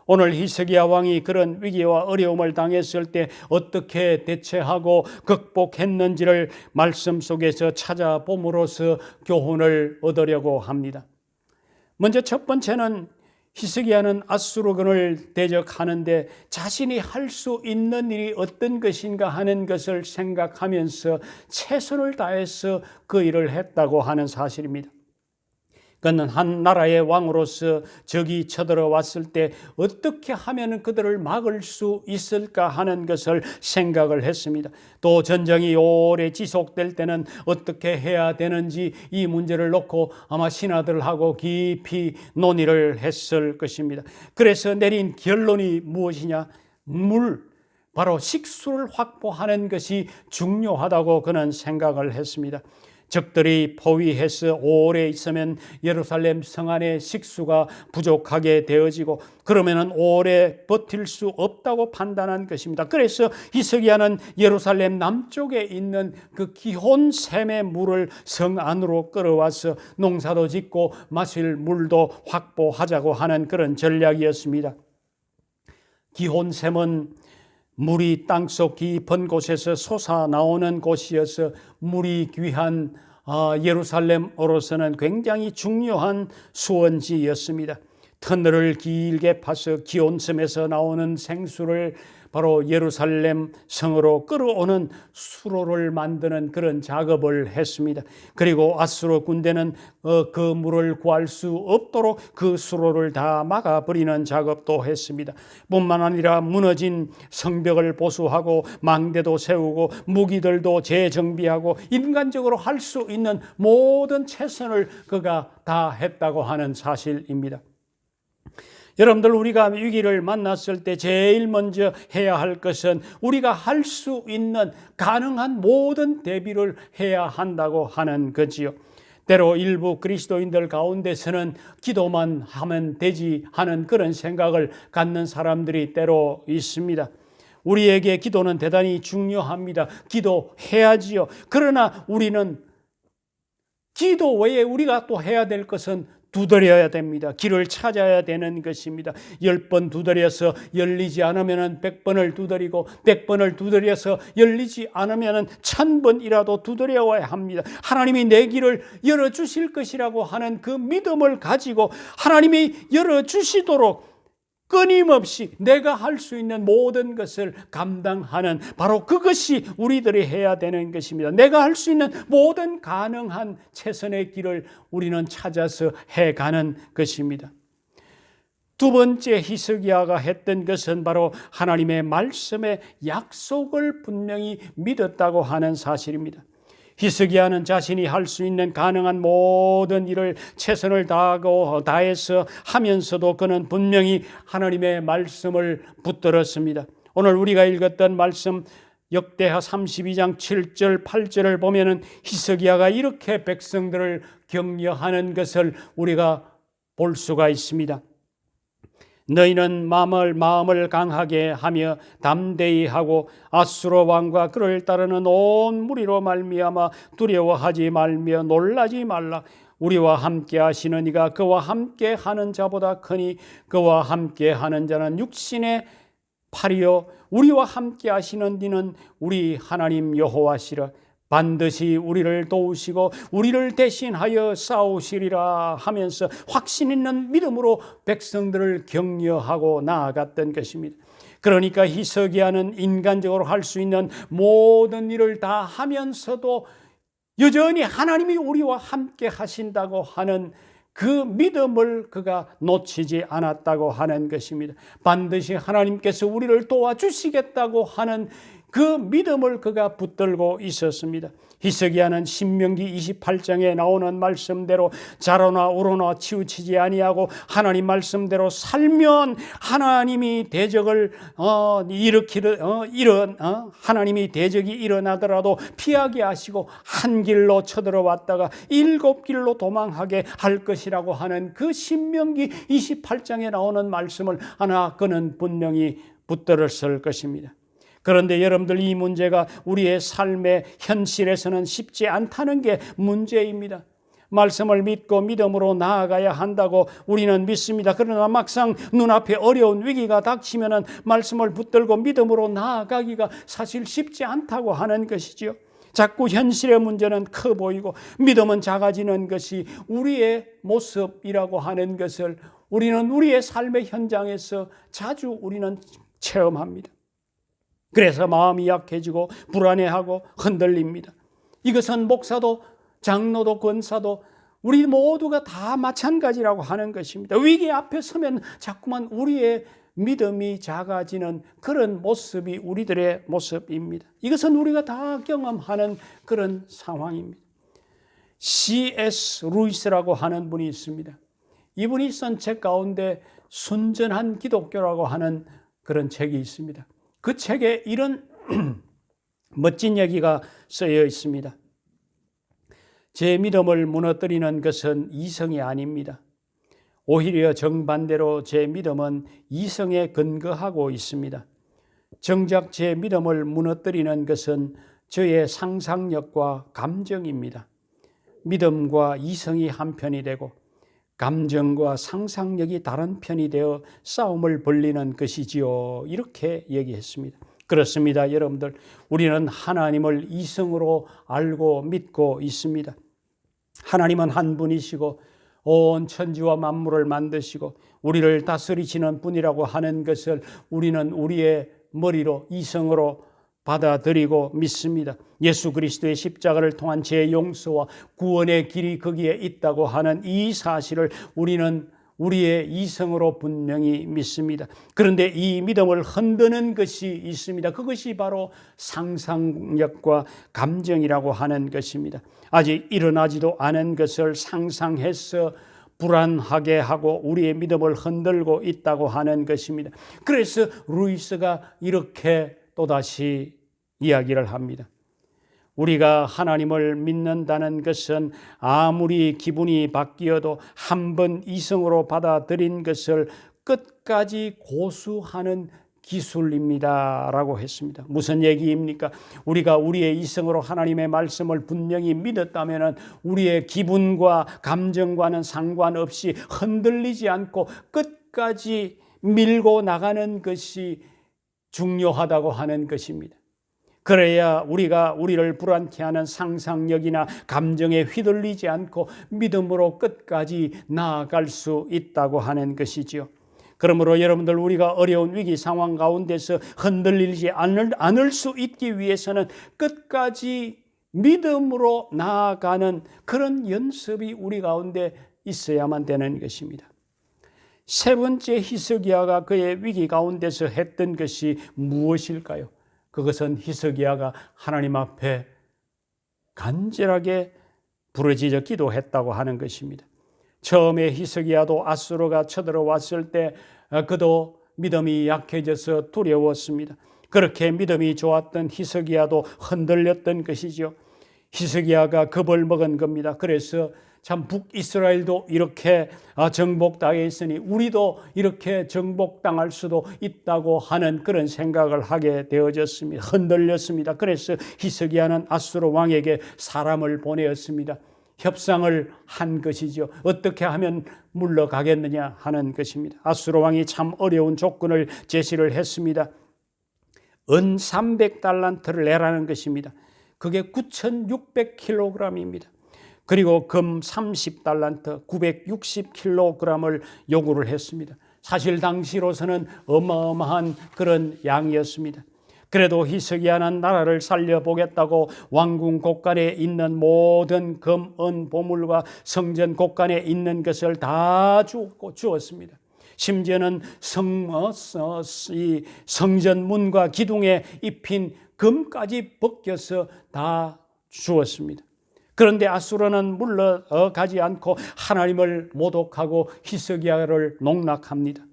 오늘 히스기야 왕이 그런 위기와 어려움을 당했을 때 어떻게 대처하고 극복했는지를 말씀 속에서 찾아봄으로써 교훈을 얻으려고 합니다. 먼저 첫 번째는 히스기야는 아수르군을 대적하는데 자신이 할 수 있는 일이 어떤 것인가 하는 것을 생각하면서 최선을 다해서 그 일을 했다고 하는 사실입니다. 그는 한 나라의 왕으로서 적이 쳐들어왔을 때 어떻게 하면 그들을 막을 수 있을까 하는 것을 생각을 했습니다. 또 전쟁이 오래 지속될 때는 어떻게 해야 되는지 이 문제를 놓고 아마 신하들하고 깊이 논의를 했을 것입니다. 그래서 내린 결론이 무엇이냐? 바로 식수를 확보하는 것이 중요하다고 그는 생각을 했습니다. 적들이 포위해서 오래 있으면 예루살렘 성 안에 식수가 부족하게 되어지고 그러면은 오래 버틸 수 없다고 판단한 것입니다. 그래서 히스기야는 예루살렘 남쪽에 있는 그 기혼 샘의 물을 성 안으로 끌어와서 농사도 짓고 마실 물도 확보하자고 하는 그런 전략이었습니다. 기혼 샘은 물이 땅속 깊은 곳에서 솟아나오는 곳이어서 물이 귀한 예루살렘으로서는 굉장히 중요한 수원지였습니다. 터널을 길게 파서 기온섬에서 나오는 생수를 바로 예루살렘 성으로 끌어오는 수로를 만드는 그런 작업을 했습니다. 그리고 아수르 군대는 그 물을 구할 수 없도록 그 수로를 다 막아버리는 작업도 했습니다. 뿐만 아니라 무너진 성벽을 보수하고 망대도 세우고 무기들도 재정비하고 인간적으로 할 수 있는 모든 최선을 그가 다 했다고 하는 사실입니다. 여러분들, 우리가 위기를 만났을 때 제일 먼저 해야 할 것은 우리가 할 수 있는 가능한 모든 대비를 해야 한다고 하는 거지요. 때로 일부 그리스도인들 가운데서는 기도만 하면 되지 하는 그런 생각을 갖는 사람들이 때로 있습니다. 우리에게 기도는 대단히 중요합니다. 기도해야지요. 그러나 우리는 기도 외에 우리가 또 해야 될 것은 두드려야 됩니다. 길을 찾아야 되는 것입니다. 10번 두드려서 열리지 않으면 100번을 두드리고 100번을 두드려서 열리지 않으면 1000번이라도 두드려야 합니다. 하나님이 내 길을 열어주실 것이라고 하는 그 믿음을 가지고 하나님이 열어주시도록 끊임없이 내가 할 수 있는 모든 것을 감당하는 바로 그것이 우리들이 해야 되는 것입니다. 내가 할 수 있는 모든 가능한 최선의 길을 우리는 찾아서 해가는 것입니다. 두 번째 히스기야가 했던 것은 바로 하나님의 말씀의 약속을 분명히 믿었다고 하는 사실입니다. 히스기야는 자신이 할 수 있는 가능한 모든 일을 최선을 다해서 하면서도 그는 분명히 하나님의 말씀을 붙들었습니다. 오늘 우리가 읽었던 말씀 역대하 32장 7절 8절을 보면은 히스기야가 이렇게 백성들을 격려하는 것을 우리가 볼 수가 있습니다. 너희는 마음을 강하게 하며 담대히 하고 아수르 왕과 그를 따르는 온 무리로 말미암아 두려워하지 말며 놀라지 말라. 우리와 함께 하시는 이가 그와 함께 하는 자보다 크니 그와 함께 하는 자는 육신의 팔이요 우리와 함께 하시는 이는 우리 하나님 여호와시라. 반드시 우리를 도우시고 우리를 대신하여 싸우시리라 하면서 확신 있는 믿음으로 백성들을 격려하고 나아갔던 것입니다. 그러니까 히스기야는 인간적으로 할 수 있는 모든 일을 다 하면서도 여전히 하나님이 우리와 함께 하신다고 하는 그 믿음을 그가 놓치지 않았다고 하는 것입니다. 반드시 하나님께서 우리를 도와주시겠다고 하는 그 믿음을 그가 붙들고 있었습니다. 히스기야는 신명기 28장에 나오는 말씀대로 자로나 우로나 치우치지 아니하고 하나님 말씀대로 살면 하나님이 대적을 하나님이 대적이 일어나더라도 피하게 하시고 한 길로 쳐들어왔다가 7길로 도망하게 할 것이라고 하는 그 신명기 28장에 나오는 말씀을 하나 그는 분명히 붙들었을 것입니다. 그런데 여러분들 이 문제가 우리의 삶의 현실에서는 쉽지 않다는 게 문제입니다. 말씀을 믿고 믿음으로 나아가야 한다고 우리는 믿습니다. 그러나 막상 눈앞에 어려운 위기가 닥치면 말씀을 붙들고 믿음으로 나아가기가 사실 쉽지 않다고 하는 것이죠. 자꾸 현실의 문제는 커 보이고 믿음은 작아지는 것이 우리의 모습이라고 하는 것을 우리는 우리의 삶의 현장에서 자주 우리는 체험합니다. 그래서 마음이 약해지고 불안해하고 흔들립니다. 이것은 목사도 장로도 권사도 우리 모두가 다 마찬가지라고 하는 것입니다. 위기 앞에 서면 자꾸만 우리의 믿음이 작아지는 그런 모습이 우리들의 모습입니다. 이것은 우리가 다 경험하는 그런 상황입니다. C.S. 루이스라고 하는 분이 있습니다. 이분이 쓴 책 가운데 순전한 기독교라고 하는 그런 책이 있습니다. 그 책에 이런 멋진 얘기가 쓰여 있습니다. 제 믿음을 무너뜨리는 것은 이성이 아닙니다. 오히려 정반대로 제 믿음은 이성에 근거하고 있습니다. 정작 제 믿음을 무너뜨리는 것은 저의 상상력과 감정입니다. 믿음과 이성이 한편이 되고 감정과 상상력이 다른 편이 되어 싸움을 벌이는 것이지요. 이렇게 얘기했습니다. 그렇습니다, 여러분들. 우리는 하나님을 이성으로 알고 믿고 있습니다. 하나님은 한 분이시고 온 천지와 만물을 만드시고 우리를 다스리시는 분이라고 하는 것을 우리는 우리의 머리로 이성으로 받아들이고 믿습니다. 예수 그리스도의 십자가를 통한 제 용서와 구원의 길이 거기에 있다고 하는 이 사실을 우리는 우리의 이성으로 분명히 믿습니다. 그런데 이 믿음을 흔드는 것이 있습니다. 그것이 바로 상상력과 감정이라고 하는 것입니다. 아직 일어나지도 않은 것을 상상해서 불안하게 하고 우리의 믿음을 흔들고 있다고 하는 것입니다. 그래서 루이스가 이렇게 또다시 이야기를 합니다. 우리가 하나님을 믿는다는 것은 아무리 기분이 바뀌어도 한 번 이성으로 받아들인 것을 끝까지 고수하는 기술입니다 라고 했습니다. 무슨 얘기입니까? 우리가 우리의 이성으로 하나님의 말씀을 분명히 믿었다면 우리의 기분과 감정과는 상관없이 흔들리지 않고 끝까지 밀고 나가는 것이 중요하다고 하는 것입니다. 그래야 우리가 우리를 불안케 하는 상상력이나 감정에 휘둘리지 않고 믿음으로 끝까지 나아갈 수 있다고 하는 것이지요. 그러므로 여러분들, 우리가 어려운 위기 상황 가운데서 흔들리지 않을 수 있기 위해서는 끝까지 믿음으로 나아가는 그런 연습이 우리 가운데 있어야만 되는 것입니다. 세 번째, 히스기야가 그의 위기 가운데서 했던 것이 무엇일까요? 그것은 히스기야가 하나님 앞에 간절하게 부르짖어 기도했다고 하는 것입니다. 처음에 히스기야도 아수르가 쳐들어왔을 때 그도 믿음이 약해져서 두려웠습니다. 그렇게 믿음이 좋았던 히스기야도 흔들렸던 것이죠. 히스기야가 겁을 먹은 겁니다. 그래서 참 북이스라엘도 이렇게 정복당해 있으니 우리도 이렇게 정복당할 수도 있다고 하는 그런 생각을 하게 되어졌습니다. 흔들렸습니다. 그래서 히스기야는 아수르 왕에게 사람을 보내었습니다. 협상을 한 것이죠. 어떻게 하면 물러가겠느냐 하는 것입니다. 아수르 왕이 참 어려운 조건을 제시를 했습니다. 은 300달란트를 내라는 것입니다. 그게 9,600kg입니다. 그리고 금 30달란트 960kg을 요구를 했습니다. 사실 당시로서는 어마어마한 그런 양이었습니다. 그래도 히스기야는 나라를 살려보겠다고 왕궁 곳간에 있는 모든 금, 은, 보물과 성전 곳간에 있는 것을 다 주었습니다. 심지어는 성전 문과 기둥에 입힌 금까지 벗겨서 다 주었습니다. 그런데 아수르는 물러가지 않고 하나님을 모독하고 히스기야를 농락합니다.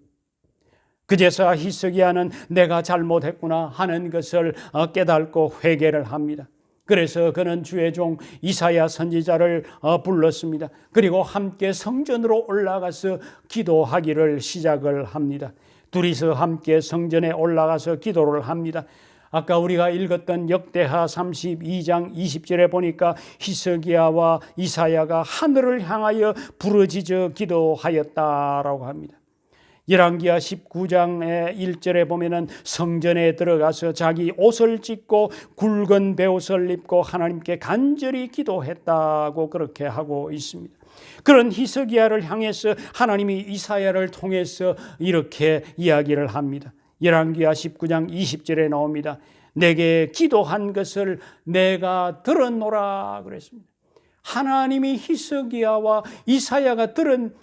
그제서 히스기야는 내가 잘못했구나 하는 것을 깨닫고 회개를 합니다. 그래서 그는 주의 종 이사야 선지자를 불렀습니다. 그리고 함께 성전으로 올라가서 기도하기를 시작을 합니다. 둘이서 함께 성전에 올라가서 기도를 합니다. 아까 우리가 읽었던 역대하 32장 20절에 보니까 히스기야와 이사야가 하늘을 향하여 부르짖어 기도하였다라고 합니다. 열왕기하 19장의 1절에 보면은 성전에 들어가서 자기 옷을 찢고 굵은 베옷을 입고 하나님께 간절히 기도했다고 그렇게 하고 있습니다. 그런 히스기야를 향해서 하나님이 이사야를 통해서 이렇게 이야기를 합니다. 열왕기하 19장 20절에 나옵니다. 내게 기도한 것을 내가 들었노라 그랬습니다. 하나님이 히스기야와 이사야가 들은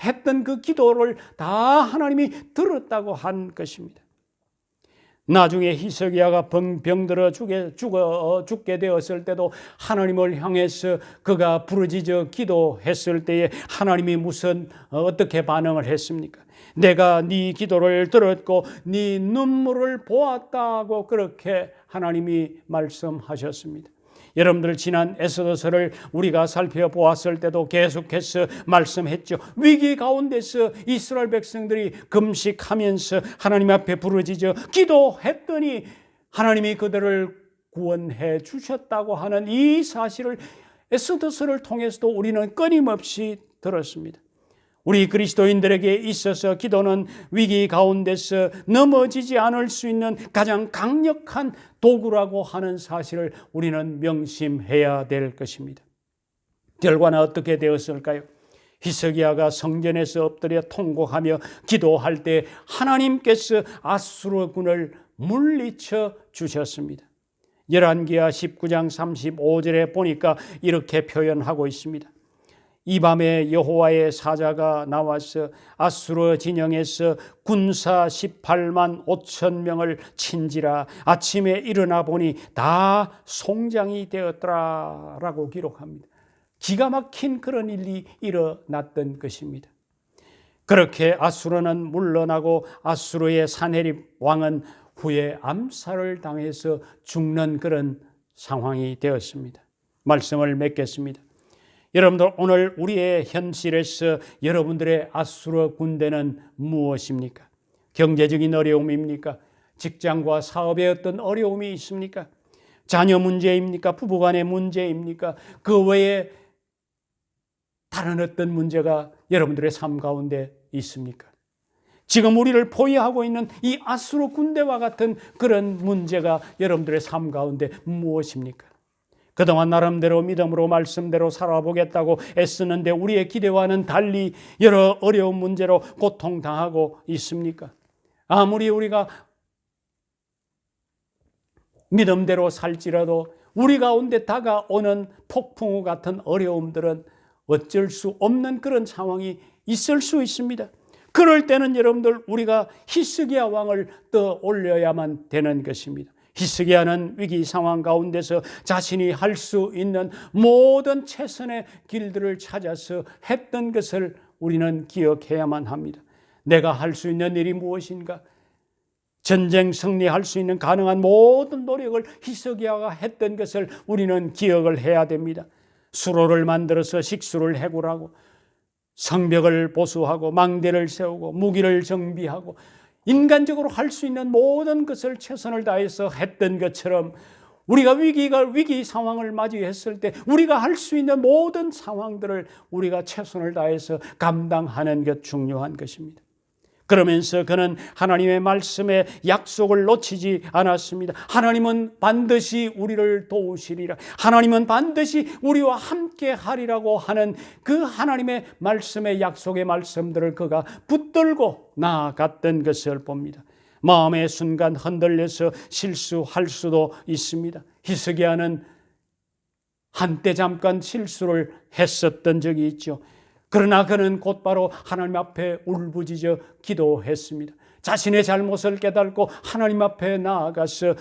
했던 그 기도를 다 하나님이 들었다고 한 것입니다. 나중에 히스기야가 병들어 죽게 되었을 때도 하나님을 향해서 그가 부르짖어 기도했을 때에 하나님이 어떻게 반응을 했습니까? 내가 네 기도를 들었고 네 눈물을 보았다고 그렇게 하나님이 말씀하셨습니다. 여러분들, 지난 에스더서를 우리가 살펴보았을 때도 계속해서 말씀했죠. 위기 가운데서 이스라엘 백성들이 금식하면서 하나님 앞에 부르짖어 기도했더니 하나님이 그들을 구원해 주셨다고 하는 이 사실을 에스더서를 통해서도 우리는 끊임없이 들었습니다. 우리 그리스도인들에게 있어서 기도는 위기 가운데서 넘어지지 않을 수 있는 가장 강력한 도구라고 하는 사실을 우리는 명심해야 될 것입니다. 결과는 어떻게 되었을까요? 히스기야가 성전에서 엎드려 통곡하며 기도할 때 하나님께서 아수르군을 물리쳐 주셨습니다. 열왕기하 19장 35절에 보니까 이렇게 표현하고 있습니다. 이 밤에 여호와의 사자가 나와서 아수르 진영에서 군사 18만 5천 명을 친지라 아침에 일어나 보니 다 송장이 되었더라 라고 기록합니다. 기가 막힌 그런 일이 일어났던 것입니다. 그렇게 아수르는 물러나고 아수르의 사네립 왕은 후에 암살을 당해서 죽는 그런 상황이 되었습니다. 말씀을 맺겠습니다. 여러분들, 오늘 우리의 현실에서 여러분들의 아수르 군대는 무엇입니까? 경제적인 어려움입니까? 직장과 사업에 어떤 어려움이 있습니까? 자녀 문제입니까? 부부간의 문제입니까? 그 외에 다른 어떤 문제가 여러분들의 삶 가운데 있습니까? 지금 우리를 포위하고 있는 이 아수르 군대와 같은 그런 문제가 여러분들의 삶 가운데 무엇입니까? 그동안 나름대로 믿음으로 말씀대로 살아보겠다고 애쓰는데 우리의 기대와는 달리 여러 어려운 문제로 고통당하고 있습니까? 아무리 우리가 믿음대로 살지라도 우리 가운데 다가오는 폭풍우 같은 어려움들은 어쩔 수 없는 그런 상황이 있을 수 있습니다. 그럴 때는 여러분들 우리가 히스기야 왕을 떠올려야만 되는 것입니다. 히스기야는 위기 상황 가운데서 자신이 할 수 있는 모든 최선의 길들을 찾아서 했던 것을 우리는 기억해야만 합니다. 내가 할 수 있는 일이 무엇인가? 전쟁 승리할 수 있는 가능한 모든 노력을 히스기야가 했던 것을 우리는 기억을 해야 됩니다. 수로를 만들어서 식수를 해구하고 성벽을 보수하고 망대를 세우고 무기를 정비하고 인간적으로 할 수 있는 모든 것을 최선을 다해서 했던 것처럼 우리가 위기 상황을 맞이했을 때 우리가 할 수 있는 모든 상황들을 우리가 최선을 다해서 감당하는 것 중요한 것입니다. 그러면서 그는 하나님의 말씀의 약속을 놓치지 않았습니다. 하나님은 반드시 우리를 도우시리라. 하나님은 반드시 우리와 함께 하리라고 하는 그 하나님의 말씀의 약속의 말씀들을 그가 붙들고 나아갔던 것을 봅니다. 마음의 순간 흔들려서 실수할 수도 있습니다. 히스기야는 한때 잠깐 실수를 했었던 적이 있죠. 그러나 그는 곧바로 하나님 앞에 울부짖어 기도했습니다. 자신의 잘못을 깨닫고 하나님 앞에 나아가서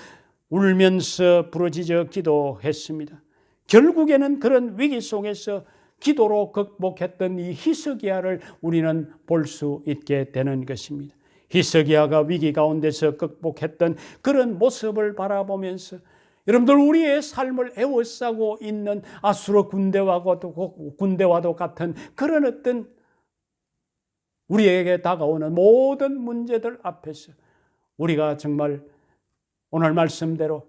울면서 부르짖어 기도했습니다. 결국에는 그런 위기 속에서 기도로 극복했던 이 히스기야를 우리는 볼 수 있게 되는 것입니다. 히스기야가 위기 가운데서 극복했던 그런 모습을 바라보면서 여러분들 우리의 삶을 에워싸고 있는 아수르 군대와도 같은 그런 어떤 우리에게 다가오는 모든 문제들 앞에서 우리가 정말 오늘 말씀대로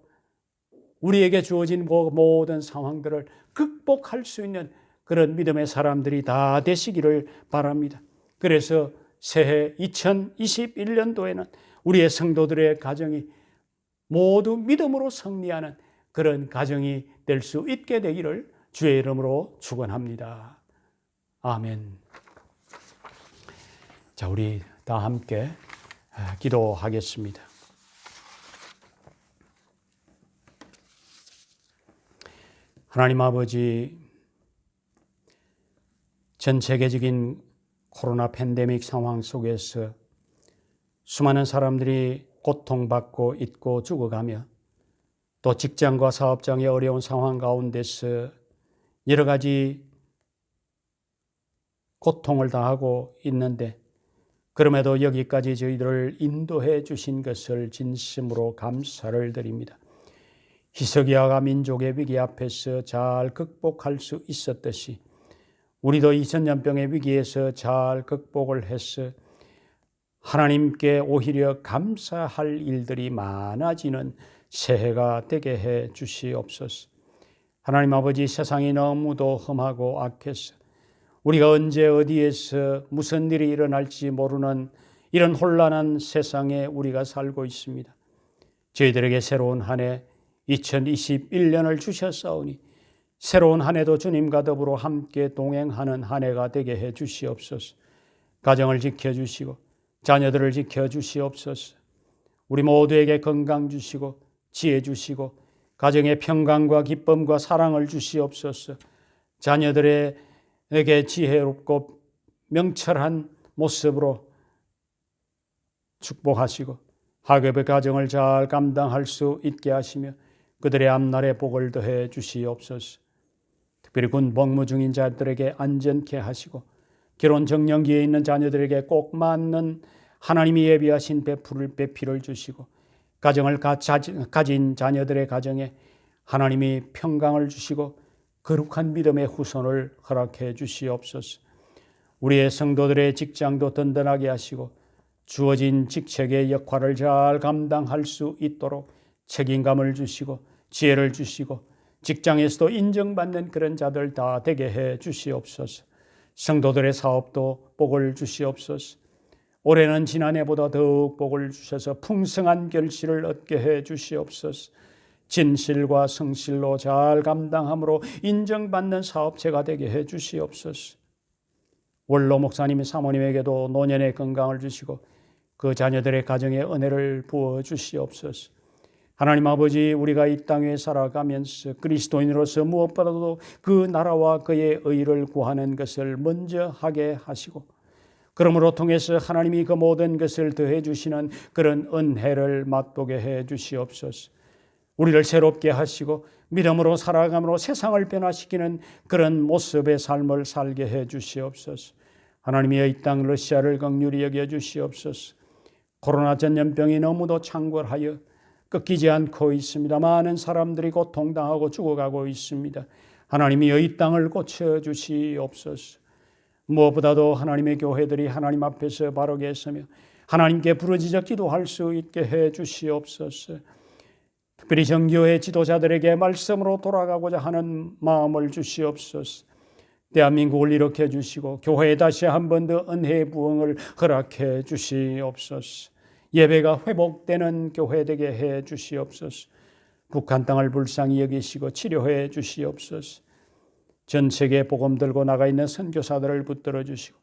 우리에게 주어진 모든 상황들을 극복할 수 있는 그런 믿음의 사람들이 다 되시기를 바랍니다. 그래서 새해 2021년도에는 우리의 성도들의 가정이 모두 믿음으로 승리하는 그런 가정이 될 수 있게 되기를 주의 이름으로 축원합니다. 아멘. 자, 우리 다 함께 기도하겠습니다. 하나님 아버지, 전 세계적인 코로나 팬데믹 상황 속에서 수많은 사람들이 고통받고 있고 죽어가며 또 직장과 사업장의 어려운 상황 가운데서 여러 가지 고통을 당하고 있는데 그럼에도 여기까지 저희들을 인도해 주신 것을 진심으로 감사를 드립니다. 히스기야가 민족의 위기 앞에서 잘 극복할 수 있었듯이 우리도 2000년병의 위기에서 잘 극복을 해서 하나님께 오히려 감사할 일들이 많아지는 새해가 되게 해 주시옵소서. 하나님 아버지, 세상이 너무도 험하고 악해서 우리가 언제 어디에서 무슨 일이 일어날지 모르는 이런 혼란한 세상에 우리가 살고 있습니다. 저희들에게 새로운 한 해 2021년을 주셨사오니 새로운 한 해도 주님과 더불어 함께 동행하는 한 해가 되게 해 주시옵소서. 가정을 지켜주시고 자녀들을 지켜주시옵소서. 우리 모두에게 건강 주시고 지혜 주시고 가정의 평강과 기쁨과 사랑을 주시옵소서. 자녀들에게 지혜롭고 명철한 모습으로 축복하시고 학업의 가정을 잘 감당할 수 있게 하시며 그들의 앞날에 복을 더해 주시옵소서. 특별히 군 복무 중인 자들에게 안전케 하시고 결혼 정년기에 있는 자녀들에게 꼭 맞는 하나님이 예비하신 배필을 주시고 가정을 가진 자녀들의 가정에 하나님이 평강을 주시고 거룩한 믿음의 후손을 허락해 주시옵소서. 우리의 성도들의 직장도 든든하게 하시고 주어진 직책의 역할을 잘 감당할 수 있도록 책임감을 주시고 지혜를 주시고 직장에서도 인정받는 그런 자들 다 되게 해 주시옵소서. 성도들의 사업도 복을 주시옵소서. 올해는 지난해보다 더욱 복을 주셔서 풍성한 결실을 얻게 해 주시옵소서. 진실과 성실로 잘 감당함으로 인정받는 사업체가 되게 해 주시옵소서. 원로 목사님, 사모님에게도 노년의 건강을 주시고 그 자녀들의 가정에 은혜를 부어 주시옵소서. 하나님 아버지, 우리가 이 땅에 살아가면서 그리스도인으로서 무엇보다도 그 나라와 그의 의를 구하는 것을 먼저 하게 하시고, 그러므로 통해서 하나님이 그 모든 것을 더해 주시는 그런 은혜를 맛보게 해 주시옵소서. 우리를 새롭게 하시고 믿음으로 살아감으로 세상을 변화시키는 그런 모습의 삶을 살게 해 주시옵소서. 하나님이여, 이 땅 러시아를 긍휼히 여겨 주시옵소서. 코로나 전염병이 너무도 창궐하여 끊기지 않고 있습니다. 많은 사람들이 고통당하고 죽어가고 있습니다. 하나님이여, 이 땅을 고쳐주시옵소서. 무엇보다도 하나님의 교회들이 하나님 앞에서 바르게 서며 하나님께 부르짖어 기도할 수 있게 해 주시옵소서. 특별히 정교회 지도자들에게 말씀으로 돌아가고자 하는 마음을 주시옵소서. 대한민국을 일으켜 주시고 교회에 다시 한 번 더 은혜의 부흥을 허락해 주시옵소서. 예배가 회복되는 교회 되게 해 주시옵소서. 북한 땅을 불쌍히 여기시고 치료해 주시옵소서. 전 세계에 복음 들고 나가 있는 선교사들을 붙들어 주시고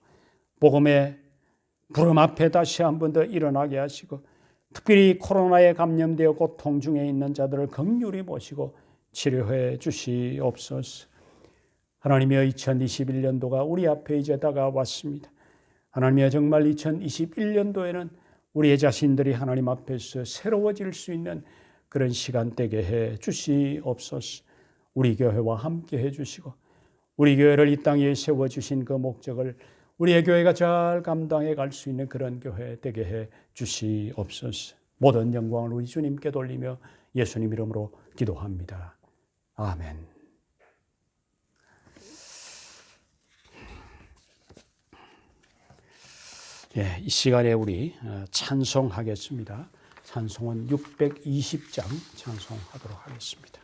복음의 부름 앞에 다시 한 번 더 일어나게 하시고, 특별히 코로나에 감염되어 고통 중에 있는 자들을 긍휼히 모시고 치료해 주시옵소서. 하나님이여, 2021년도가 우리 앞에 이제 다가왔습니다. 하나님이여, 정말 2021년도에는 우리의 자신들이 하나님 앞에서 새로워질 수 있는 그런 시간 되게 해 주시옵소서. 우리 교회와 함께 해 주시고 우리 교회를 이 땅에 세워주신 그 목적을 우리의 교회가 잘 감당해 갈 수 있는 그런 교회 되게 해 주시옵소서. 모든 영광을 우리 주님께 돌리며 예수님 이름으로 기도합니다. 아멘. 이 시간에 우리 찬송하겠습니다. 찬송은 620장 찬송하도록 하겠습니다.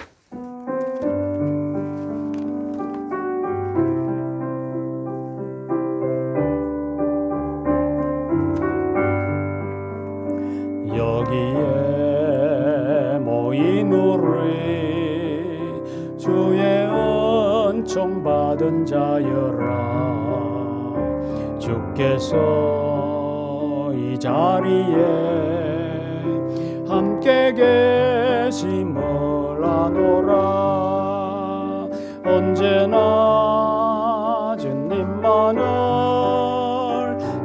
여기에 모인 우리 주의 은총 받은 자여라. 주께서 이 자리에 함께 계심을 아노라. 언제나 주님만을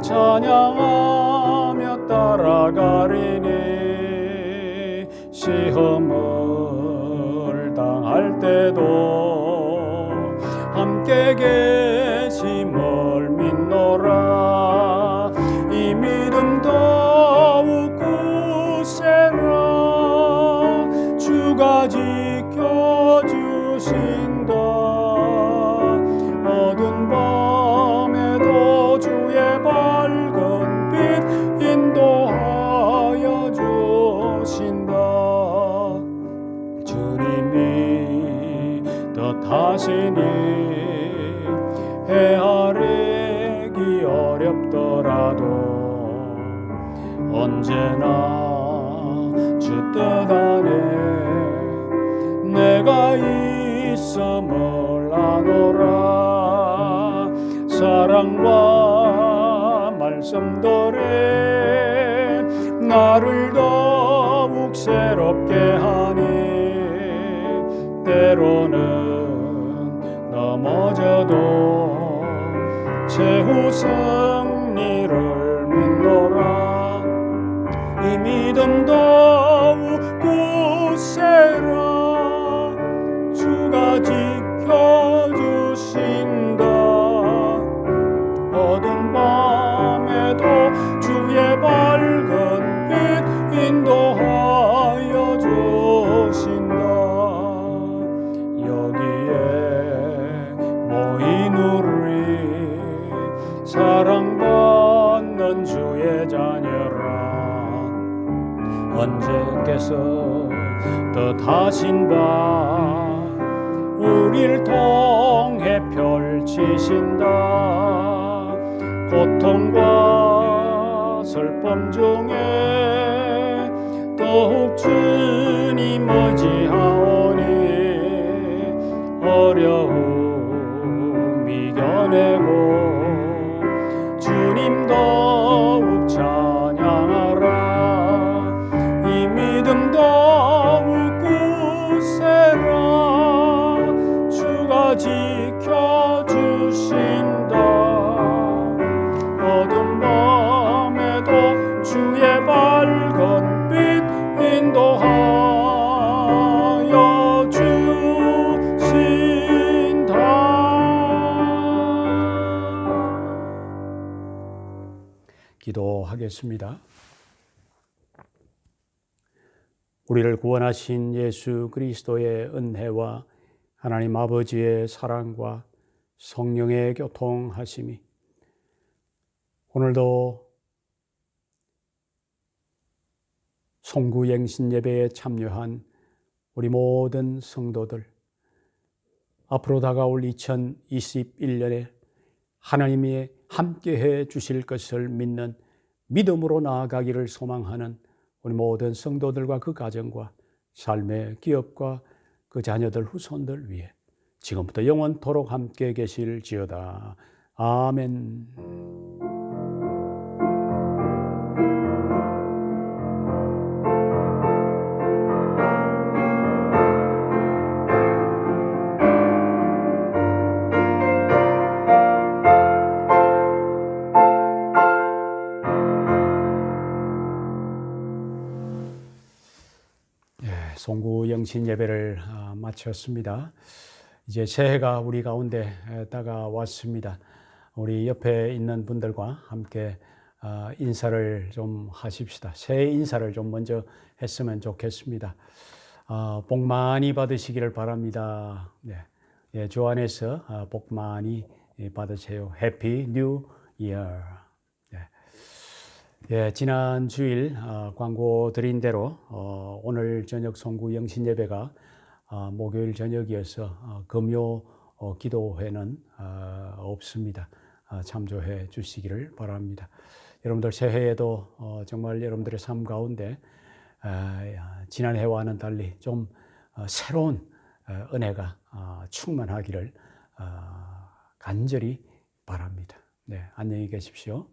찬양하며 따라가리니 시험을 당할 때도 함께 계심을 믿노라. 이 믿음 더욱 굳세라. 주가 지켜주신다. 어두운 밤에도 주의 밝은 빛 인도하여 주신다. 주님이 뜻하시니 헤아리기 어렵더라도 언제나 주 뜻 안에 내가 있음을 아노라. 사랑과 말씀들에 나를 더욱 새롭게 하니 때로는 넘어져도 최후 승리를 믿노라. 이 믿음 더욱 굳세라. 주가 지켜주신다. 어두운 밤에도 주의 밝은 빛 인도하여 주신다. 여기에 모인 우리 사랑받는 주께서 뜻하신 바 우리를 통해 펼치신다. 고통과 슬픔 중에 더욱 주님 의지하오니 어려움 이겨내고 주님 더욱 찬양하라. 이 믿음 더욱 굳세라. 주가 지켜주신다. 어두운 밤에도 주의 밝은 빛 인도하여 주신다. 기도하겠습니다. 우리를 구원하신 예수 그리스도의 은혜와 하나님 아버지의 사랑과 성령의 교통하심이 오늘도 송구행신 예배에 참여한 우리 모든 성도들, 앞으로 다가올 2021년에 하나님이 함께해 주실 것을 믿는 믿음으로 나아가기를 소망하는 우리 모든 성도들과 그 가정과 삶의 기업과 그 자녀들 후손들 위해 지금부터 영원토록 함께 계실지어다. 아멘. 송구영신 예배를 마쳤습니다. 이제 새해가 우리 가운데 다가왔습니다. 우리 옆에 있는 분들과 함께 인사를 좀 하십시다. 새해 인사를 좀 먼저 했으면 좋겠습니다. 복 많이 받으시기를 바랍니다. 네. 예, 주 안에서 복 많이 받으세요. 해피 뉴 이어. 예, 지난 주일 광고 드린 대로 오늘 저녁 송구 영신 예배가 목요일 저녁이어서 금요 기도회는 없습니다. 참조해 주시기를 바랍니다. 여러분들 새해에도 정말 여러분들의 삶 가운데 지난해와는 달리 좀 새로운 은혜가 충만하기를 간절히 바랍니다. 네, 안녕히 계십시오.